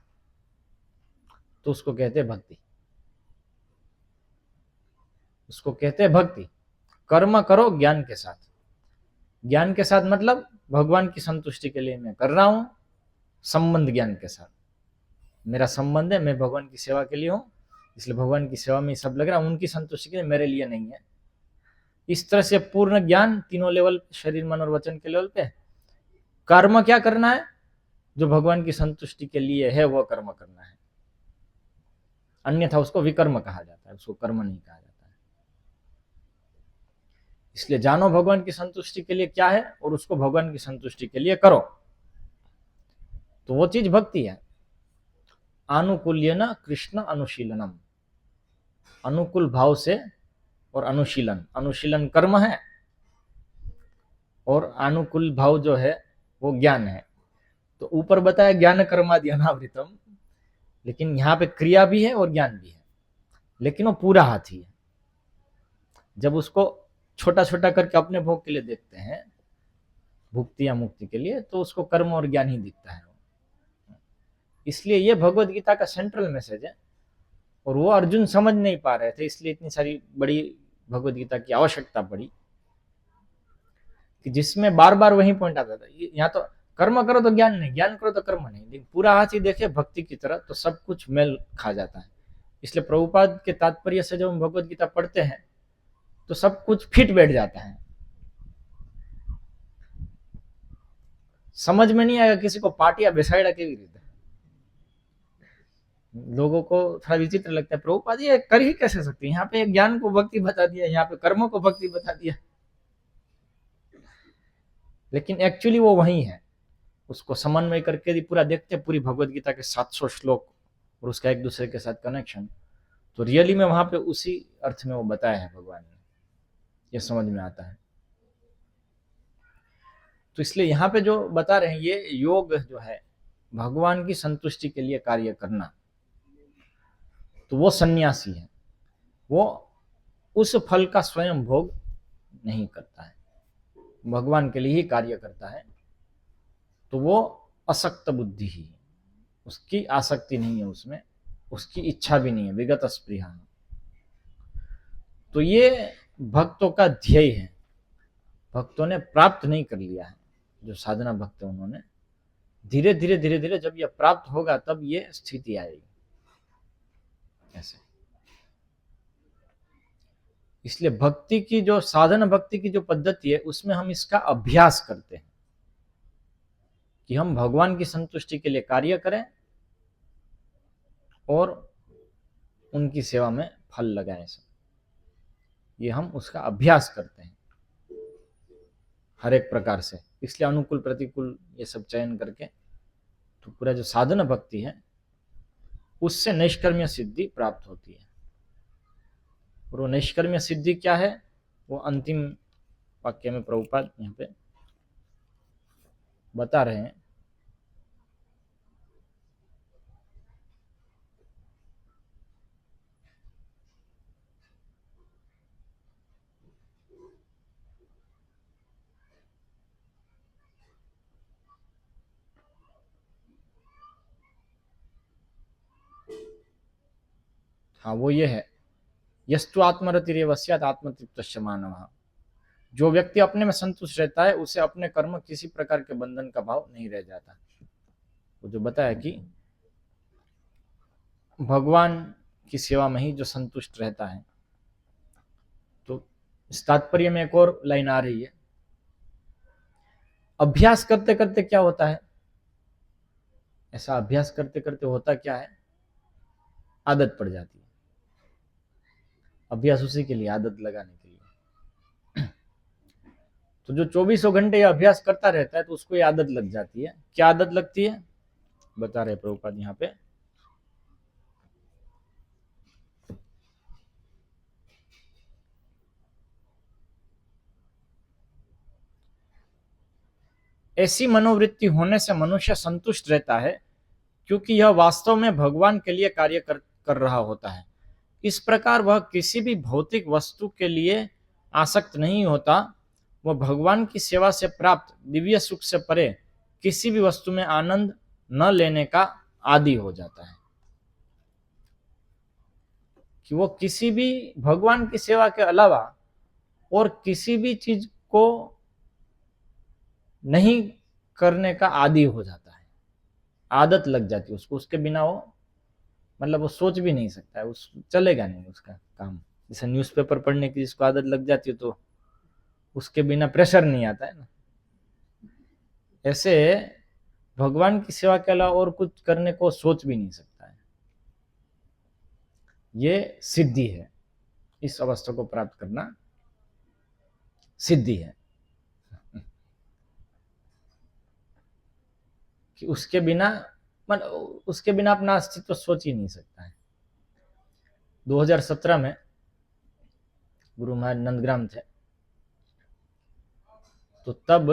तो उसको कहते हैं भक्ति, उसको कहते हैं भक्ति। कर्म करो ज्ञान के साथ। ज्ञान के साथ मतलब भगवान की संतुष्टि के लिए मैं कर रहा हूं, संबंध ज्ञान के साथ मेरा संबंध है, मैं भगवान की सेवा के लिए हूं, इसलिए भगवान की सेवा में सब लग रहा है, उनकी संतुष्टि के लिए, मेरे लिए नहीं है। इस तरह से पूर्ण ज्ञान तीनों लेवल, शरीर मन और वचन के लेवल पे। कर्म क्या करना है? जो भगवान की संतुष्टि के लिए है वो कर्म करना है, अन्यथा उसको विकर्म कहा जाता है, उसको कर्म नहीं कहा जाता है। इसलिए जानो भगवान की संतुष्टि के लिए क्या है और उसको भगवान की संतुष्टि के लिए करो, तो वो चीज भक्ति है। आनुकूल्यन कृष्ण अनुशीलनम, अनुकूल भाव से और अनुशीलन, अनुशीलन कर्म है और अनुकूल भाव जो है वो ज्ञान है। तो ऊपर बताया ज्ञान कर्मादि अनावृतम, लेकिन यहाँ पे क्रिया भी है और ज्ञान भी है, लेकिन वो पूरा हाथी है। जब उसको छोटा छोटा करके अपने भोग के लिए देखते हैं, भुक्ति या मुक्ति के लिए, तो उसको कर्म और ज्ञान ही दिखता है। इसलिए ये भगवत गीता का सेंट्रल मैसेज है, और वो अर्जुन समझ नहीं पा रहे थे, इसलिए इतनी सारी बड़ी भगवत गीता की आवश्यकता पड़ी, कि जिसमें बार बार वही पॉइंट आता था। यहाँ तो कर्म करो तो ज्ञान नहीं, ज्ञान करो तो कर्म नहीं, लेकिन पूरा हाथ ही देखे भक्ति की तरह तो सब कुछ मेल खा जाता है। इसलिए प्रभुपाद के तात्पर्य से जब हम भगवत गीता पढ़ते हैं तो सब कुछ फिट बैठ जाता है। समझ में नहीं आएगा किसी को पार्टिया बेसाइडा केवी रीते, लोगों को थोड़ा विचित्र लगता है, प्रभुपाद ये कर ही कैसे सकती है, यहाँ पे ज्ञान को भक्ति बता दिया, यहाँ पे कर्मों को भक्ति बता दिया, लेकिन एक्चुअली वो वही है। उसको समन्वय करके यदि पूरा देखते पूरी भगवत गीता के 700 श्लोक और उसका एक दूसरे के साथ कनेक्शन, तो रियली में वहां पे उसी अर्थ में वो बताया है भगवान ने, ये समझ में आता है। तो इसलिए यहाँ पे जो बता रहे हैं, ये योग जो है भगवान की संतुष्टि के लिए कार्य करना, तो वो सन्यासी है, वो उस फल का स्वयं भोग नहीं करता है, भगवान के लिए ही कार्य करता है। तो वो असक्त बुद्धि ही, उसकी आसक्ति नहीं है उसमें, उसकी इच्छा भी नहीं है, विगत स्पृहा। तो ये भक्तों का ध्येय है, भक्तों ने प्राप्त नहीं कर लिया है, जो साधना भक्त है उन्होंने धीरे धीरे धीरे धीरे जब ये प्राप्त होगा तब ये स्थिति आएगी ऐसे। इसलिए भक्ति की जो साधन, भक्ति की जो पद्धति है, उसमें हम इसका अभ्यास करते हैं कि हम भगवान की संतुष्टि के लिए कार्य करें और उनकी सेवा में फल लगाएं। सब ये हम उसका अभ्यास करते हैं हर एक प्रकार से। इसलिए अनुकूल प्रतिकूल ये सब चयन करके तो पूरा जो साधन भक्ति है उससे नैष्कर्म्य सिद्धि प्राप्त होती है। और वो नैष्कर्म्य सिद्धि क्या है, वो अंतिम वाक्य में प्रभुपाद यहाँ पे बता रहे हैं। हाँ, वो ये है, यस्तु आत्मरतिरेव स्यात् आत्मतृप्तस्य मानवः। जो व्यक्ति अपने में संतुष्ट रहता है उसे अपने कर्म किसी प्रकार के बंधन का भाव नहीं रह जाता। वो जो बताया कि भगवान की सेवा में ही जो संतुष्ट रहता है, तो इस तात्पर्य में एक और लाइन आ रही है, अभ्यास करते करते क्या होता है, ऐसा अभ्यास करते करते होता क्या है, आदत पड़ जाती है। अभ्यास उसी के लिए, आदत लगाने के लिए। तो जो 24 घंटे ये अभ्यास करता रहता है तो उसको ये आदत लग जाती है। क्या आदत लगती है, बता रहे प्रभुपाद यहाँ पे, ऐसी मनोवृत्ति होने से मनुष्य संतुष्ट रहता है, क्योंकि यह वास्तव में भगवान के लिए कार्य कर रहा होता है। इस प्रकार वह किसी भी भौतिक वस्तु के लिए आसक्त नहीं होता। वह भगवान की सेवा से प्राप्त दिव्य सुख से परे किसी भी वस्तु में आनंद न लेने का आदी हो जाता है। कि वो किसी भी भगवान की सेवा के अलावा और किसी भी चीज को नहीं करने का आदी हो जाता है, आदत लग जाती है उसको। उसके बिना वो मतलब वो सोच भी नहीं सकता है, उस चलेगा नहीं उसका काम। जैसे न्यूज़पेपर पढ़ने की जिसको आदत लग जाती है तो उसके बिना प्रेशर नहीं आता है ना, ऐसे भगवान की सेवा के अलावा और कुछ करने को सोच भी नहीं सकता है। ये सिद्धि है, इस अवस्था को प्राप्त करना सिद्धि है कि उसके बिना अपना अस्तित्व सोच ही नहीं सकता है। 2017 में गुरु महाराज नंदग्राम थे, तो तब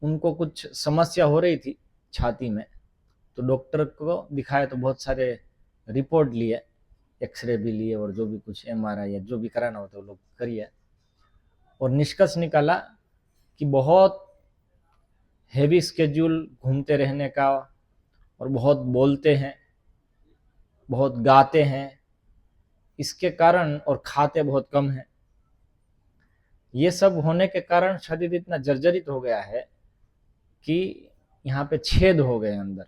उनको कुछ समस्या हो रही थी छाती में, तो डॉक्टर को दिखाया तो बहुत सारे रिपोर्ट लिए, एक्सरे भी लिए और जो भी कुछ MRI या जो भी कराना होता है वो लोग करिए, और निष्कर्ष निकाला कि बहुत हेवी स्केड्यूल घूमते रहने का, और बहुत बोलते हैं, बहुत गाते हैं, इसके कारण, और खाते बहुत कम हैं, ये सब होने के कारण शरीर इतना जर्जरित हो गया है कि यहाँ पे छेद हो गए अंदर।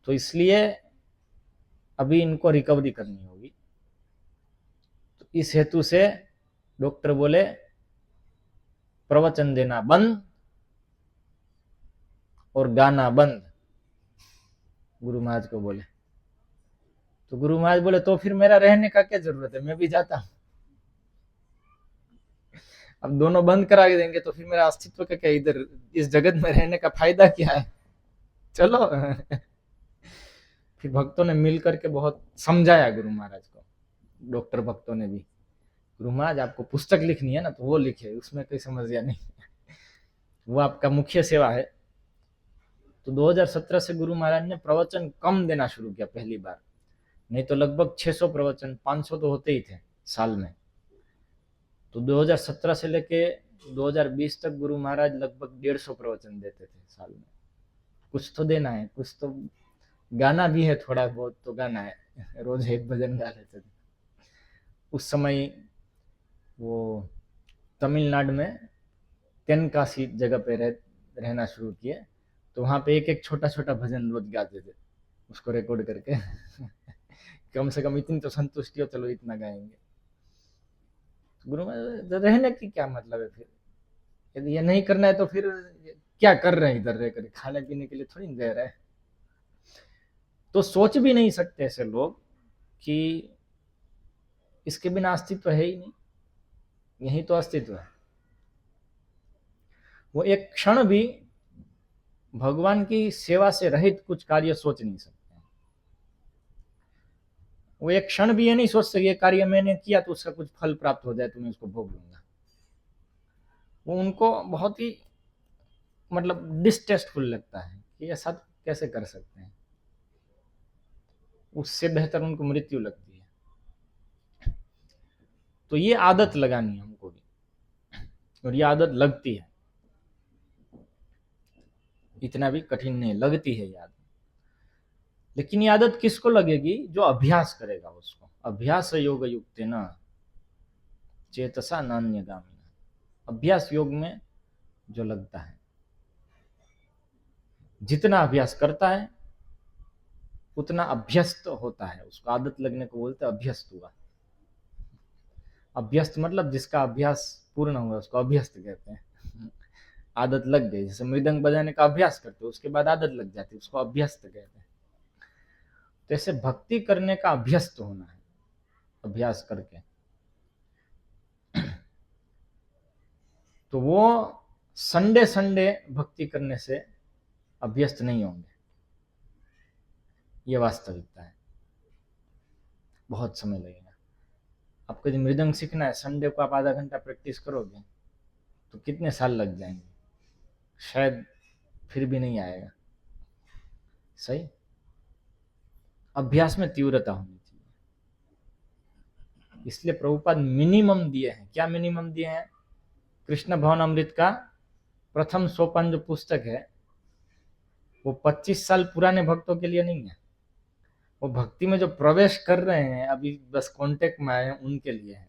तो इसलिए अभी इनको रिकवरी करनी होगी। तो इस हेतु से डॉक्टर बोले प्रवचन देना बंद और गाना बंद, गुरु महाराज को बोले। तो गुरु महाराज बोले तो फिर मेरा रहने का क्या जरूरत है, मैं भी जाता हूं। अब दोनों बंद करा देंगे तो फिर मेरा अस्तित्व का क्या, इधर इस जगत में रहने का फायदा क्या है, चलो। फिर भक्तों ने मिल करके बहुत समझाया गुरु महाराज को, डॉक्टर भक्तों ने भी, गुरु महाराज आपको पुस्तक लिखनी है ना तो वो लिखे, उसमें कोई समस्या नहीं, वो आपका मुख्य सेवा है। तो 2017 से गुरु महाराज ने प्रवचन कम देना शुरू किया पहली बार, नहीं तो लगभग 600 प्रवचन 500 तो होते ही थे साल में। तो 2017 से लेके 2020 तक गुरु महाराज लगभग 150 प्रवचन देते थे साल में। कुछ तो देना है, कुछ तो गाना भी है, थोड़ा बहुत तो गाना है, रोज एक भजन गा लेते थे। उस समय वो तमिलनाडु में तेनकासी जगह पे रहना शुरू किए, तो वहां पे एक एक छोटा छोटा भजन रोज गाते थे, उसको रिकॉर्ड करके। कम से कम इतनी तो संतुष्टि हो, चलो इतना गाएंगे। गुरु में रहने की क्या मतलब है फिर, यदि ये नहीं करना है तो फिर क्या कर रहे हैं इधर रह कर, खाने पीने के लिए थोड़ी रह रहे हैं। तो सोच भी नहीं सकते ऐसे लोग कि इसके बिना अस्तित्व है ही नहीं, यही तो अस्तित्व है। वो एक क्षण भी भगवान की सेवा से रहित कुछ कार्य सोच नहीं सकते। वो एक क्षण भी ये नहीं सोच सकते ये कार्य मैंने किया तो उसका कुछ फल प्राप्त हो जाए तो मैं उसको भोग लूंगा। वो उनको बहुत ही मतलब डिस्टेस्टफुल लगता है कि ऐसा कैसे कर सकते हैं, उससे बेहतर उनको मृत्यु लगती है। तो ये आदत लगानी है हमको भी, और ये आदत लगती है, इतना भी कठिन नहीं, लगती है ये आदत। लेकिन ये आदत किसको लगेगी, जो अभ्यास करेगा उसको। अभ्यास योग युक्त न चेतसा नान्यगामिना, अभ्यास योग में जो लगता है, जितना अभ्यास करता है उतना अभ्यस्त होता है, उसको आदत लगने को बोलते हैं अभ्यस्त हुआ। अभ्यस्त मतलब जिसका अभ्यास पूर्ण हुआ उसको अभ्यस्त कहते हैं। आदत लग गई, जैसे मृदंग बजाने का अभ्यास करते हो उसके बाद आदत लग जाती है, उसको अभ्यस्त कहते हैं। तो ऐसे भक्ति करने का अभ्यस्त होना है, अभ्यास करके। तो वो संडे संडे भक्ति करने से अभ्यस्त नहीं होंगे, ये वास्तविकता है। बहुत समय लगेगा। अब आपको यदि मृदंग सीखना है, संडे को आप आधा घंटा प्रैक्टिस करोगे तो कितने साल लग जाएंगे, शायद फिर भी नहीं आएगा। सही, अभ्यास में तीव्रता होनी चाहिए। इसलिए प्रभुपाद मिनिमम दिए हैं। क्या मिनिमम दिए हैं? कृष्ण भवन अमृत का प्रथम सोपान जो पुस्तक है वो 25 साल पुराने भक्तों के लिए नहीं है, वो भक्ति में जो प्रवेश कर रहे हैं, अभी बस कांटेक्ट में आए हैं, उनके लिए है।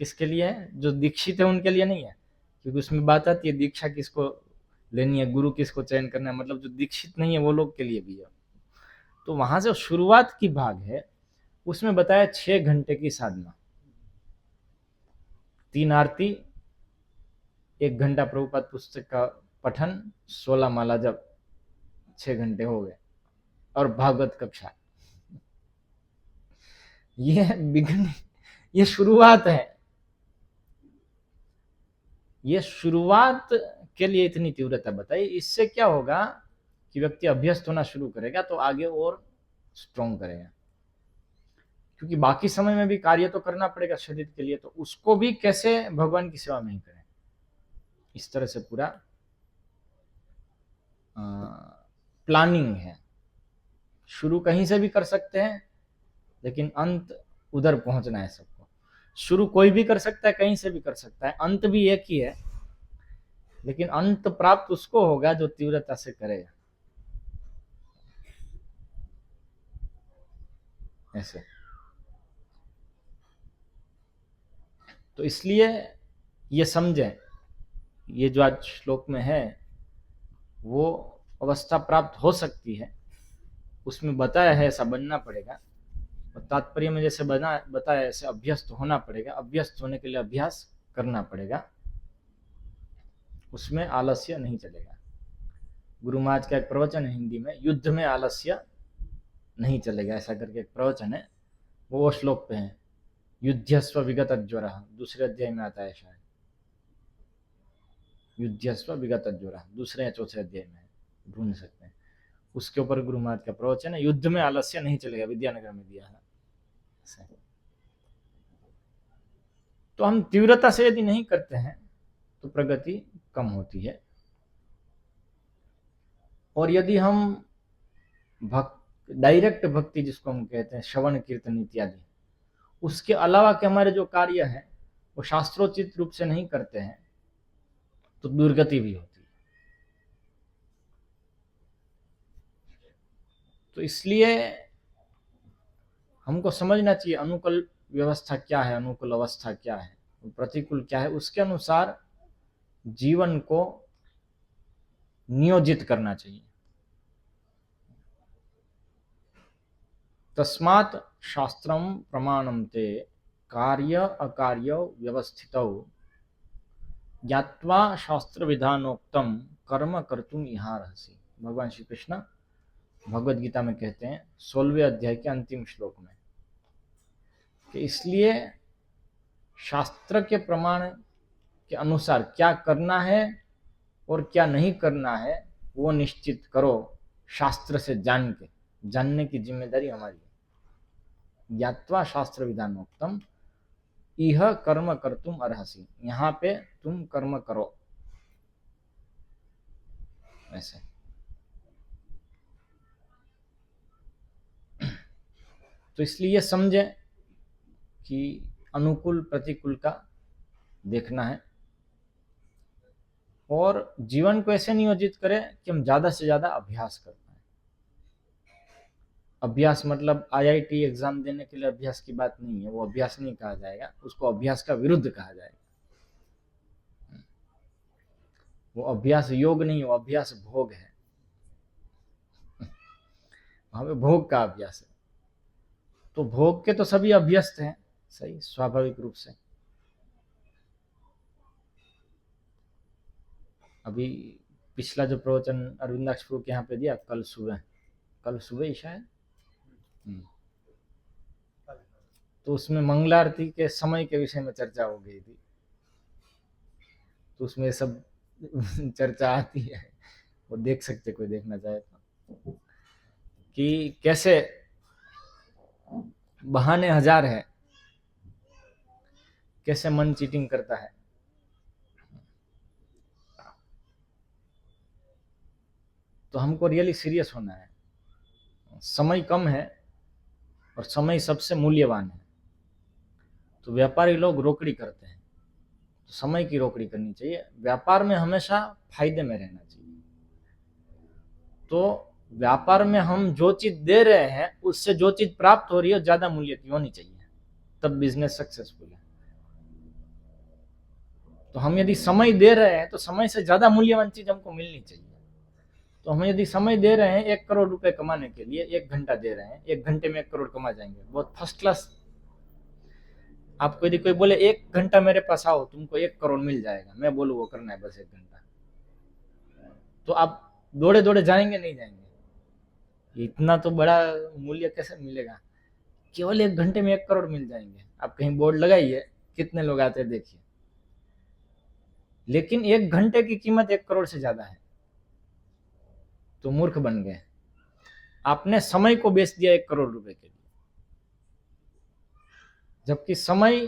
किसके लिए है? जो दीक्षित है उनके लिए नहीं है, क्योंकि उसमें बात आती है दीक्षा किसको लेनी है, गुरु किसको चयन करना है, मतलब जो दीक्षित नहीं है वो लोग के लिए भी है। तो वहां से शुरुआत की भाग है, उसमें बताया 6 घंटे की साधना, 3 आरती, 1 घंटा प्रभुपाद पुस्तक का पठन, 16 माला जब, 6 घंटे हो गए, और भागवत कक्षा। ये बिगन, ये शुरुआत है। ये शुरुआत के लिए इतनी तीव्रता बताई। इससे क्या होगा कि व्यक्ति अभ्यस्त होना शुरू करेगा तो आगे और स्ट्रॉन्ग करेगा, क्योंकि बाकी समय में भी कार्य तो करना पड़ेगा शरीर के लिए, तो उसको भी कैसे भगवान की सेवा में ही करें। इस तरह से पूरा प्लानिंग है। शुरू कहीं से भी कर सकते हैं, लेकिन अंत उधर पहुंचना है सबको। शुरू कोई भी कर सकता है, कहीं से भी कर सकता है, अंत भी एक ही है, लेकिन अंत प्राप्त उसको होगा जो तीव्रता से करेगा। ऐसे तो इसलिए ये समझें, ये जो आज श्लोक में है वो अवस्था प्राप्त हो सकती है, उसमें बताया है ऐसा बनना पड़ेगा, और तात्पर्य में जैसे बताया ऐसे अभ्यस्त होना पड़ेगा। अभ्यस्त होने के लिए अभ्यास करना पड़ेगा, उसमें आलस्य नहीं चलेगा। गुरु महाराज का एक प्रवचन है हिंदी में, युद्ध में आलस्य नहीं चलेगा, ऐसा करके एक प्रवचन है, वो श्लोक पे है, युद्धस्व विगत ज्वर, दूसरे अध्याय में आता है शायद, युद्धस्व विगत ज्वर, दूसरे या चौथे अध्याय में, ढूंढ सकते हैं। उसके ऊपर गुरु महाराज का प्रवचन है, युद्ध में आलस्य नहीं चलेगा, विद्यानगर में दिया है। तो हम तीव्रता से यदि नहीं करते हैं तो प्रगति कम होती है। और यदि हम डायरेक्ट भक्ति जिसको हम कहते हैं, श्रवण कीर्तन इत्यादि, उसके अलावा के हमारे जो कार्य है वो शास्त्रोचित रूप से नहीं करते हैं तो दुर्गति भी होती है। तो इसलिए हमको समझना चाहिए अनुकूल व्यवस्था क्या है, अनुकूल अवस्था क्या है, प्रतिकूल क्या है, उसके अनुसार जीवन को नियोजित करना चाहिए। तस्मात् शास्त्रम प्रमाणम ते कार्य अकार्य व्यवस्थितौ ज्ञात्वा शास्त्र विधानोक्तम कर्म कर्तुम इहार्हसि। भगवान श्री कृष्ण भगवद गीता में कहते हैं 16वें अध्याय के अंतिम श्लोक में कि इसलिए शास्त्र के प्रमाण के अनुसार क्या करना है और क्या नहीं करना है वो निश्चित करो, शास्त्र से जान के। जानने की जिम्मेदारी हमारी है। ज्ञात्वा शास्त्र विधानोक्तम इह कर्म कर्तुम अर्हसि, यहां पे तुम कर्म करो। ऐसे तो इसलिए समझे कि अनुकूल प्रतिकूल का देखना है, और जीवन को ऐसे नियोजित करें कि हम ज्यादा से ज्यादा अभ्यास कर पाए। अभ्यास मतलब आईआईटी एग्जाम देने के लिए अभ्यास की बात नहीं है, वो अभ्यास नहीं कहा जाएगा, उसको अभ्यास का विरुद्ध कहा जाएगा। वो अभ्यास योग नहीं, वो अभ्यास भोग है, हमें भोग का अभ्यास है। तो भोग के तो सभी अभ्यस्त हैं, सही, स्वाभाविक रूप से। अभी पिछला जो प्रवचन अरविंदाक्ष प्रभु के यहाँ पे दिया कल सुबह ही शायद, तो उसमें मंगलारती के समय के विषय में चर्चा हो गई थी। तो उसमें सब चर्चा आती है, वो देख सकते, कोई देखना चाहे तो, कि कैसे बहाने हजार है कैसे मन चीटिंग करता है। तो हमको रियली सीरियस होना है। समय कम है और समय सबसे मूल्यवान है। तो व्यापारी लोग रोकड़ी करते हैं, तो समय की रोकड़ी करनी चाहिए। व्यापार में हमेशा फायदे में रहना चाहिए। तो व्यापार में हम जो चीज दे रहे हैं उससे जो चीज प्राप्त हो रही है ज्यादा मूल्य की होनी चाहिए, तब बिजनेस सक्सेसफुल है। तो हम यदि समय दे रहे हैं तो समय से ज्यादा मूल्यवान चीज हमको मिलनी चाहिए। तो हम यदि समय दे रहे हैं 1 करोड़ रुपए कमाने के लिए, 1 घंटा दे रहे हैं, 1 घंटे में 1 करोड़ कमा जाएंगे, बहुत फर्स्ट क्लास। आपको यदि कोई बोले 1 घंटा मेरे पास आओ तुमको 1 करोड़ मिल जाएगा, मैं बोलूँ वो करना है बस 1 घंटा, तो आप दौड़े दौड़े जाएंगे नहीं जाएंगे? इतना तो बड़ा मूल्य कैसे मिलेगा? केवल 1 घंटे में 1 करोड़ मिल जाएंगे। आप कहीं बोर्ड लगाइए कितने लोग आते हैं देखिए, लेकिन 1 घंटे की कीमत 1 करोड़ से ज्यादा है। तो मूर्ख बन गए, आपने समय को बेच दिया 1 करोड़ रुपए के लिए, जबकि समय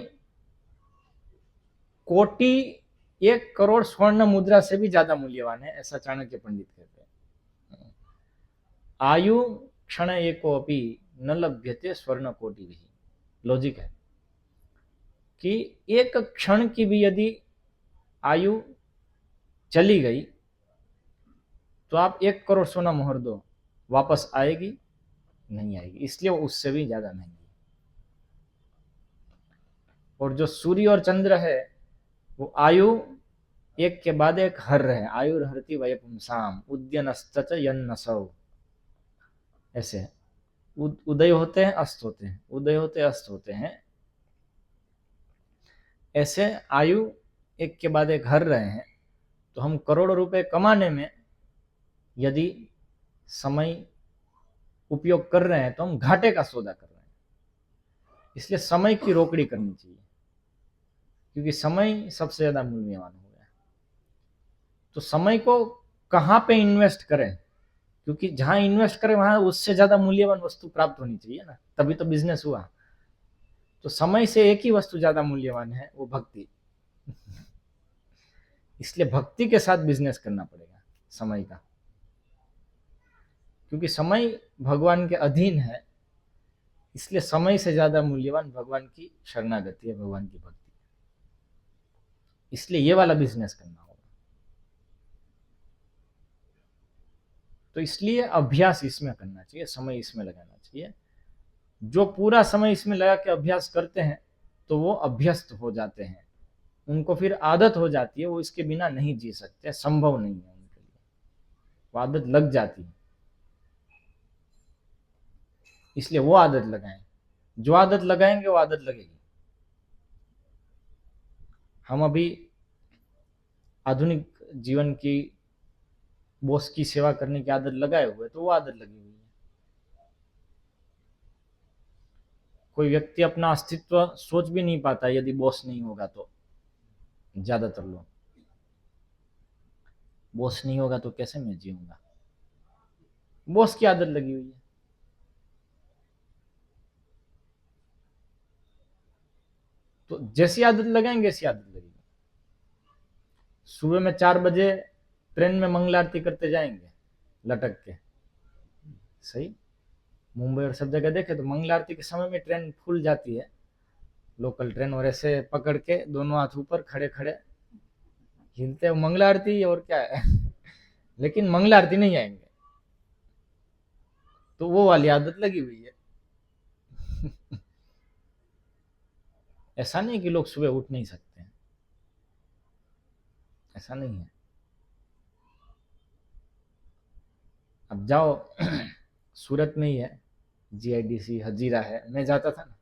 कोटि 1 करोड़ स्वर्ण मुद्रा से भी ज्यादा मूल्यवान है, ऐसा चाणक्य पंडित कहते हैं। आयु क्षण एकोपि न लभ्यते स्वर्ण कोटि भी। लॉजिक है कि एक क्षण की भी यदि आयु चली गई तो आप 1 करोड़ सोना मोहर दो, वापस आएगी नहीं आएगी, इसलिए वो उससे भी ज्यादा महंगी। और जो सूर्य और चंद्र है वो आयु एक के बाद एक हर रहे, आयु हरती वय पुंसाम उद्यनस्तच यन्नसौ। ऐसे उदय होते हैं अस्त होते हैं, उदय होते अस्त होते हैं। ऐसे आयु एक के बाद एक हर रहे हैं। तो हम करोड़ों रुपए कमाने में यदि समय उपयोग कर रहे हैं तो हम घाटे का सौदा कर रहे हैं। इसलिए समय की रोकड़ी करनी चाहिए, क्योंकि समय सबसे ज्यादा मूल्यवान हो गया। तो समय को कहां पे इन्वेस्ट करें, क्योंकि जहां इन्वेस्ट करें वहां उससे ज्यादा मूल्यवान वस्तु प्राप्त होनी चाहिए ना, तभी तो बिजनेस हुआ। तो समय से एक ही वस्तु ज्यादा मूल्यवान है, वो भक्ति। इसलिए भक्ति के साथ बिजनेस करना पड़ेगा समय का, क्योंकि समय भगवान के अधीन है। इसलिए समय से ज्यादा मूल्यवान भगवान की शरणागति है, भगवान की भक्ति। इसलिए ये वाला बिजनेस करना होगा। तो इसलिए अभ्यास इसमें करना चाहिए, समय इसमें लगाना चाहिए। जो पूरा समय इसमें लगा के अभ्यास करते हैं तो वो अभ्यस्त हो जाते हैं, उनको फिर आदत हो जाती है, वो इसके बिना नहीं जी सकते, संभव नहीं है उनके लिए, वो आदत लग जाती है। इसलिए वो आदत लगाएं, जो आदत लगाएंगे वो आदत लगेगी। हम अभी आधुनिक जीवन की बॉस की सेवा करने की आदत लगाए हुए, तो वो आदत लगी हुई है। कोई व्यक्ति अपना अस्तित्व सोच भी नहीं पाता यदि बॉस नहीं होगा तो। ज्यादातर लोग, बॉस नहीं होगा तो कैसे मैं जीऊंगा, बॉस की आदत लगी हुई है। तो जैसी आदत लगाएंगे ऐसी आदत लगेगी। सुबह में 4 बजे ट्रेन में मंगल आरती करते जाएंगे लटक के, सही। मुंबई और सब जगह देखे तो मंगल आरती के समय में ट्रेन फूल जाती है, लोकल ट्रेन, और ऐसे पकड़ के दोनों हाथ ऊपर खड़े खड़े हिलते हैं, मंगल आरती और क्या है। लेकिन मंगल आरती नहीं आएंगे, तो वो वाली आदत लगी हुई है। ऐसा नहीं कि लोग सुबह उठ नहीं सकते हैं, ऐसा नहीं है। अब जाओ सूरत में ही है जीआईडीसी हजीरा है, मैं जाता था ना।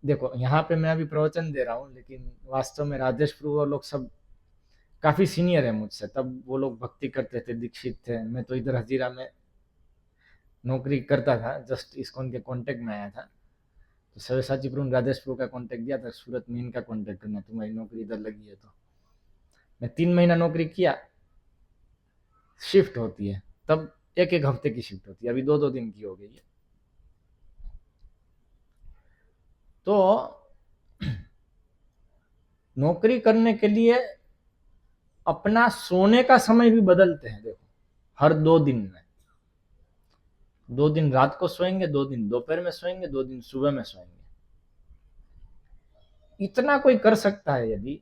देखो यहाँ पे मैं अभी प्रवचन दे रहा हूँ, लेकिन वास्तव में राजेश प्रभु और लोग सब काफी सीनियर है मुझसे, तब वो लोग भक्ति करते थे, दीक्षित थे। मैं तो इधर हजीरा में नौकरी करता था, जस्ट इस्कॉन के कांटेक्ट में आया था। तो सव्यसाची प्रभु राजेश प्रभु का कांटेक्ट दिया था, सूरत में इनका कांटेक्ट करना, तुम्हारी नौकरी इधर लगी है। तो मैं 3 महीना नौकरी किया, शिफ्ट होती है तब एक एक हफ्ते की शिफ्ट होती है, अभी 2-2 दिन की हो गई है। तो नौकरी करने के लिए अपना सोने का समय भी बदलते हैं। देखो, हर 2 दिन में, 2 दिन रात को सोएंगे, 2 दिन दोपहर में सोएंगे, 2 दिन सुबह में सोएंगे। इतना कोई कर सकता है यदि,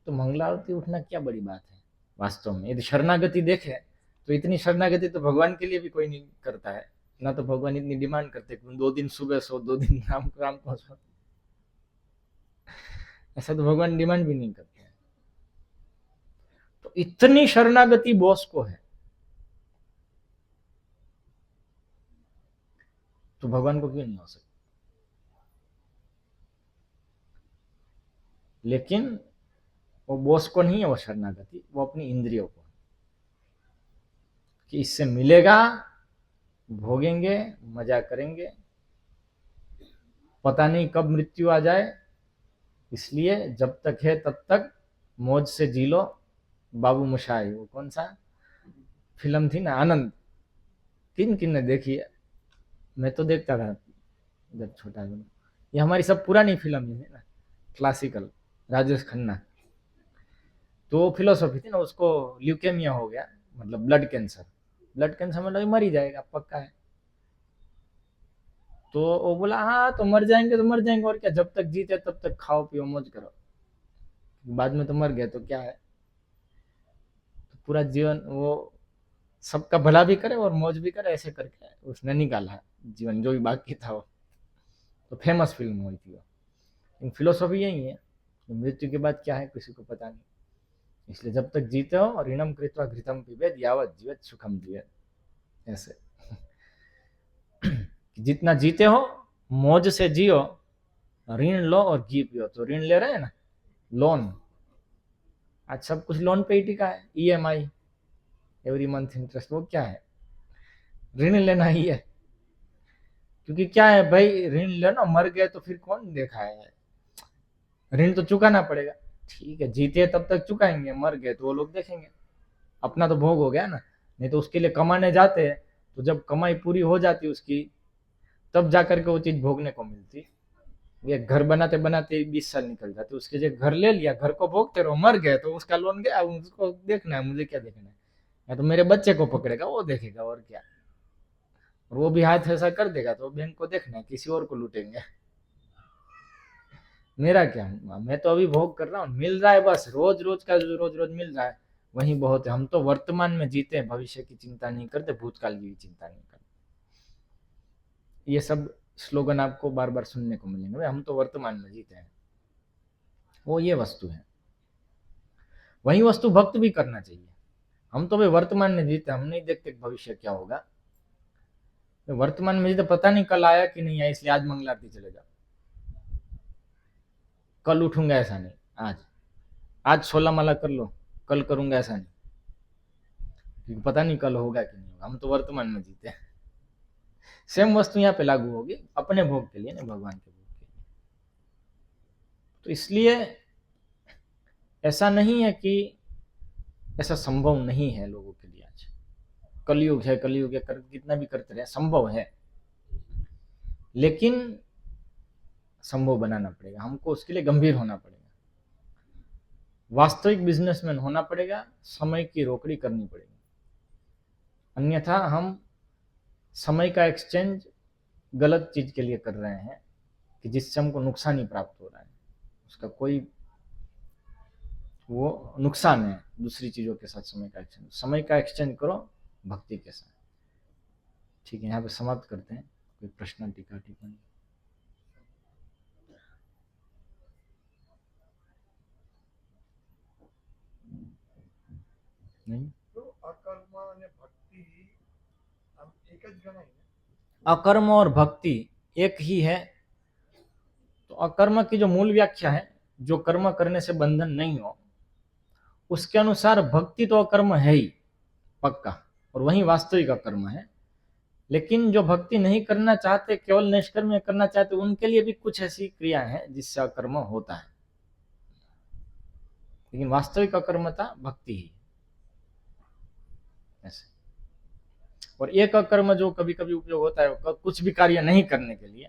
तो मंगला आरती उठना क्या बड़ी बात है वास्तव में। यदि शरणागति देखे तो इतनी शरणागति तो भगवान के लिए भी कोई नहीं करता है ना। तो भगवान इतनी डिमांड करते कि 2 दिन सुबह सो, 2 दिन राम राम को सो, ऐसा तो भगवान डिमांड भी नहीं करते हैं। तो इतनी शरणागति बॉस को है, तो भगवान को क्यों नहीं हो सकती। लेकिन वो बॉस को नहीं है वो शरणागति, वो अपनी इंद्रियों को, कि इससे मिलेगा, भोगेंगे, मजा करेंगे, पता नहीं कब मृत्यु आ जाए, इसलिए जब तक है तब तक मौज से जी लो। बाबू मोशाई, वो कौन सा फिल्म थी ना, आनंद, किन किन ने देखी है? मैं तो देखता था जब छोटा था। ये हमारी सब पुरानी फिल्म है ना, क्लासिकल, राजेश खन्ना। तो फिलोसॉफी थी ना, उसको ल्यूकेमिया हो गया, मतलब ब्लड कैंसर। ब्लड कैंसर मतलब मर ही जाएगा, पक्का है। तो वो बोला हाँ तो मर जाएंगे तो मर जाएंगे, और क्या, जब तक जीते तब तक खाओ पियो मौज करो, बाद में तो मर गए तो क्या है। तो पूरा जीवन वो सबका भला भी करे और मौज भी करे, ऐसे करके उसने निकाला जीवन, जो भी बाकी था वो। तो फेमस फिल्म हुई थी वो। फिलोसॉफी यही है, मृत्यु के बाद क्या है किसी को पता नहीं। इसलिए जब तक जीते हो, ऋणम कृत्वा घृतम पिबेद यावत जीवेत सुखम जीवेत, ऐसे जितना जीते हो मौज से जियो, ऋण लो और घी पियो। तो ऋण ले रहे हैं ना, लोन, आज सब कुछ लोन पे ही टिका है। ईएमआई, एवरी मंथ इंटरेस्ट, वो क्या है, ऋण लेना ही है। क्योंकि क्या है भाई, ऋण लेना, मर गए तो फिर कौन देखा है, ऋण तो चुकाना पड़ेगा। ठीक है, जीते तब तक चुकाएंगे, मर गए तो वो लोग देखेंगे, अपना तो भोग हो गया ना। नहीं तो उसके लिए कमाने जाते हैं, तो जब कमाई पूरी हो जाती उसकी, तब जाकर के वो चीज भोगने को मिलती। ये घर बनाते बनाते 20 साल निकल जाते, उसके जो घर ले लिया, घर को भोगते रहो, मर गए तो उसका लोन गया, उसको देखना है, मुझे क्या देखना है। या तो मेरे बच्चे को पकड़ेगा, वो देखेगा, और क्या। और वो भी हाथ ऐसा कर देगा तो बैंक को देखना है, किसी और को लूटेंगे। मेरा क्या, मैं तो अभी भोग कर रहा हूँ, मिल रहा है बस, रोज रोज का जो रोज रोज मिल रहा है वही बहुत है। हम तो वर्तमान में जीते हैं, भविष्य की चिंता नहीं करते, भूतकाल की भी चिंता नहीं करते। ये सब स्लोगन आपको बार बार सुनने को मिलेंगे, भाई हम तो वर्तमान में जीते हैं। वो ये वस्तु है, वही वस्तु भक्त भी करना चाहिए। हम तो भाई वर्तमान में जीते, हम नहीं देखते भविष्य क्या होगा। वर्तमान में जीते, पता नहीं कल आया कि नहीं आया, इसलिए आज मंगला आरती चले जाओ, कल उठूंगा ऐसा नहीं। आज 16 माला कर लो, कल करूंगा ऐसा नहीं, क्योंकि पता नहीं कल होगा कि नहीं होगा। हम तो वर्तमान में जीते हैं। सेम वस्तु यहाँ पे लागू होगी अपने भोग के लिए, ना भगवान के भोग के लिए। तो इसलिए ऐसा नहीं है कि ऐसा संभव नहीं है लोगों के लिए। आज कलयुग है, कलयुग है, कितना भी करते रहे, संभव है, लेकिन संभव बनाना पड़ेगा हमको, उसके लिए गंभीर होना पड़ेगा, वास्तविक बिजनेसमैन होना पड़ेगा, समय की रोकड़ी करनी पड़ेगी। अन्यथा हम समय का एक्सचेंज गलत चीज के लिए कर रहे हैं, कि जिससे हमको नुकसान ही प्राप्त हो रहा है, उसका कोई वो नुकसान है दूसरी चीजों के साथ। समय का एक्सचेंज करो भक्ति के साथ। ठीक है, यहाँ पे समाप्त करते हैं। कोई प्रश्न, टीका, टिप्पणी? नहीं, तो अकर्म અને ભક્તિ આમ એક જ ગણાય ને? अकर्म और भक्ति एक ही है। तो अकर्म की जो मूल व्याख्या है, जो कर्म करने से बंधन नहीं हो, उसके अनुसार भक्ति तो अकर्म है ही पक्का, और वही वास्तविक अकर्म है। लेकिन जो भक्ति नहीं करना चाहते, केवल निष्कर्म करना चाहते, उनके लिए भी कुछ ऐसी क्रिया है जिससे अकर्म होता है, लेकिन वास्तविक अकर्मता भक्ति ही ऐसे। और एक अकर्म जो कभी कभी उपयोग होता है, कुछ भी कार्य नहीं करने के लिए,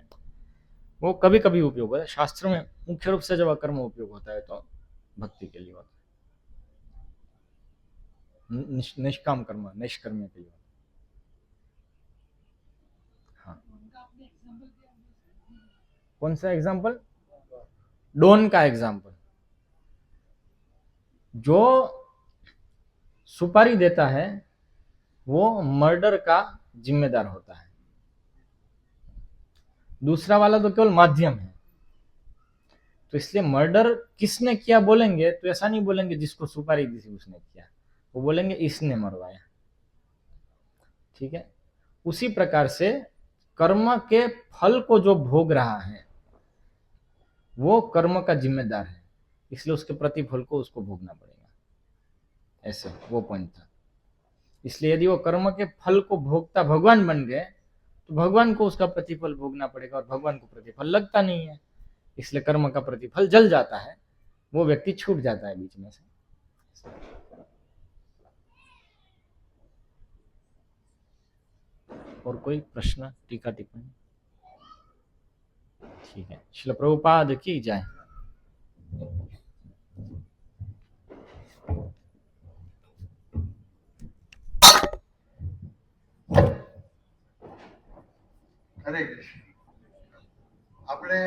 वो कभी कभी उपयोग होता है। शास्त्रों में मुख्य रूप से जब अकर्म उपयोग होता है, तो भक्ति के लिए होता है, निष्काम कर्म, निष्कर्म के लिए होता है। हाँ, कौन सा एग्जाम्पल? डॉन का एग्जाम्पल। जो सुपारी देता है वो मर्डर का जिम्मेदार होता है, दूसरा वाला तो केवल माध्यम है। तो इसलिए मर्डर किसने किया बोलेंगे तो ऐसा नहीं बोलेंगे जिसको सुपारी दी थी उसने किया, वो बोलेंगे इसने मरवाया। ठीक है, उसी प्रकार से कर्म के फल को जो भोग रहा है वो कर्म का जिम्मेदार है, इसलिए उसके प्रतिफल को उसको भोगना पड़ेगा। ऐसे वो पॉइंट था। इसलिए यदि वो कर्म के फल को भोगता भगवान बन गए तो भगवान को उसका प्रतिफल भोगना पड़ेगा, और भगवान को प्रतिफल लगता नहीं है, इसलिए कर्म का प्रतिफल जल जाता है, वो व्यक्ति छूट जाता है बीच में से। और कोई प्रश्न, टीका टिप्पणी? ठीक है, श्रील प्रभुपाद की जय। हरे कृष्ण। આપણે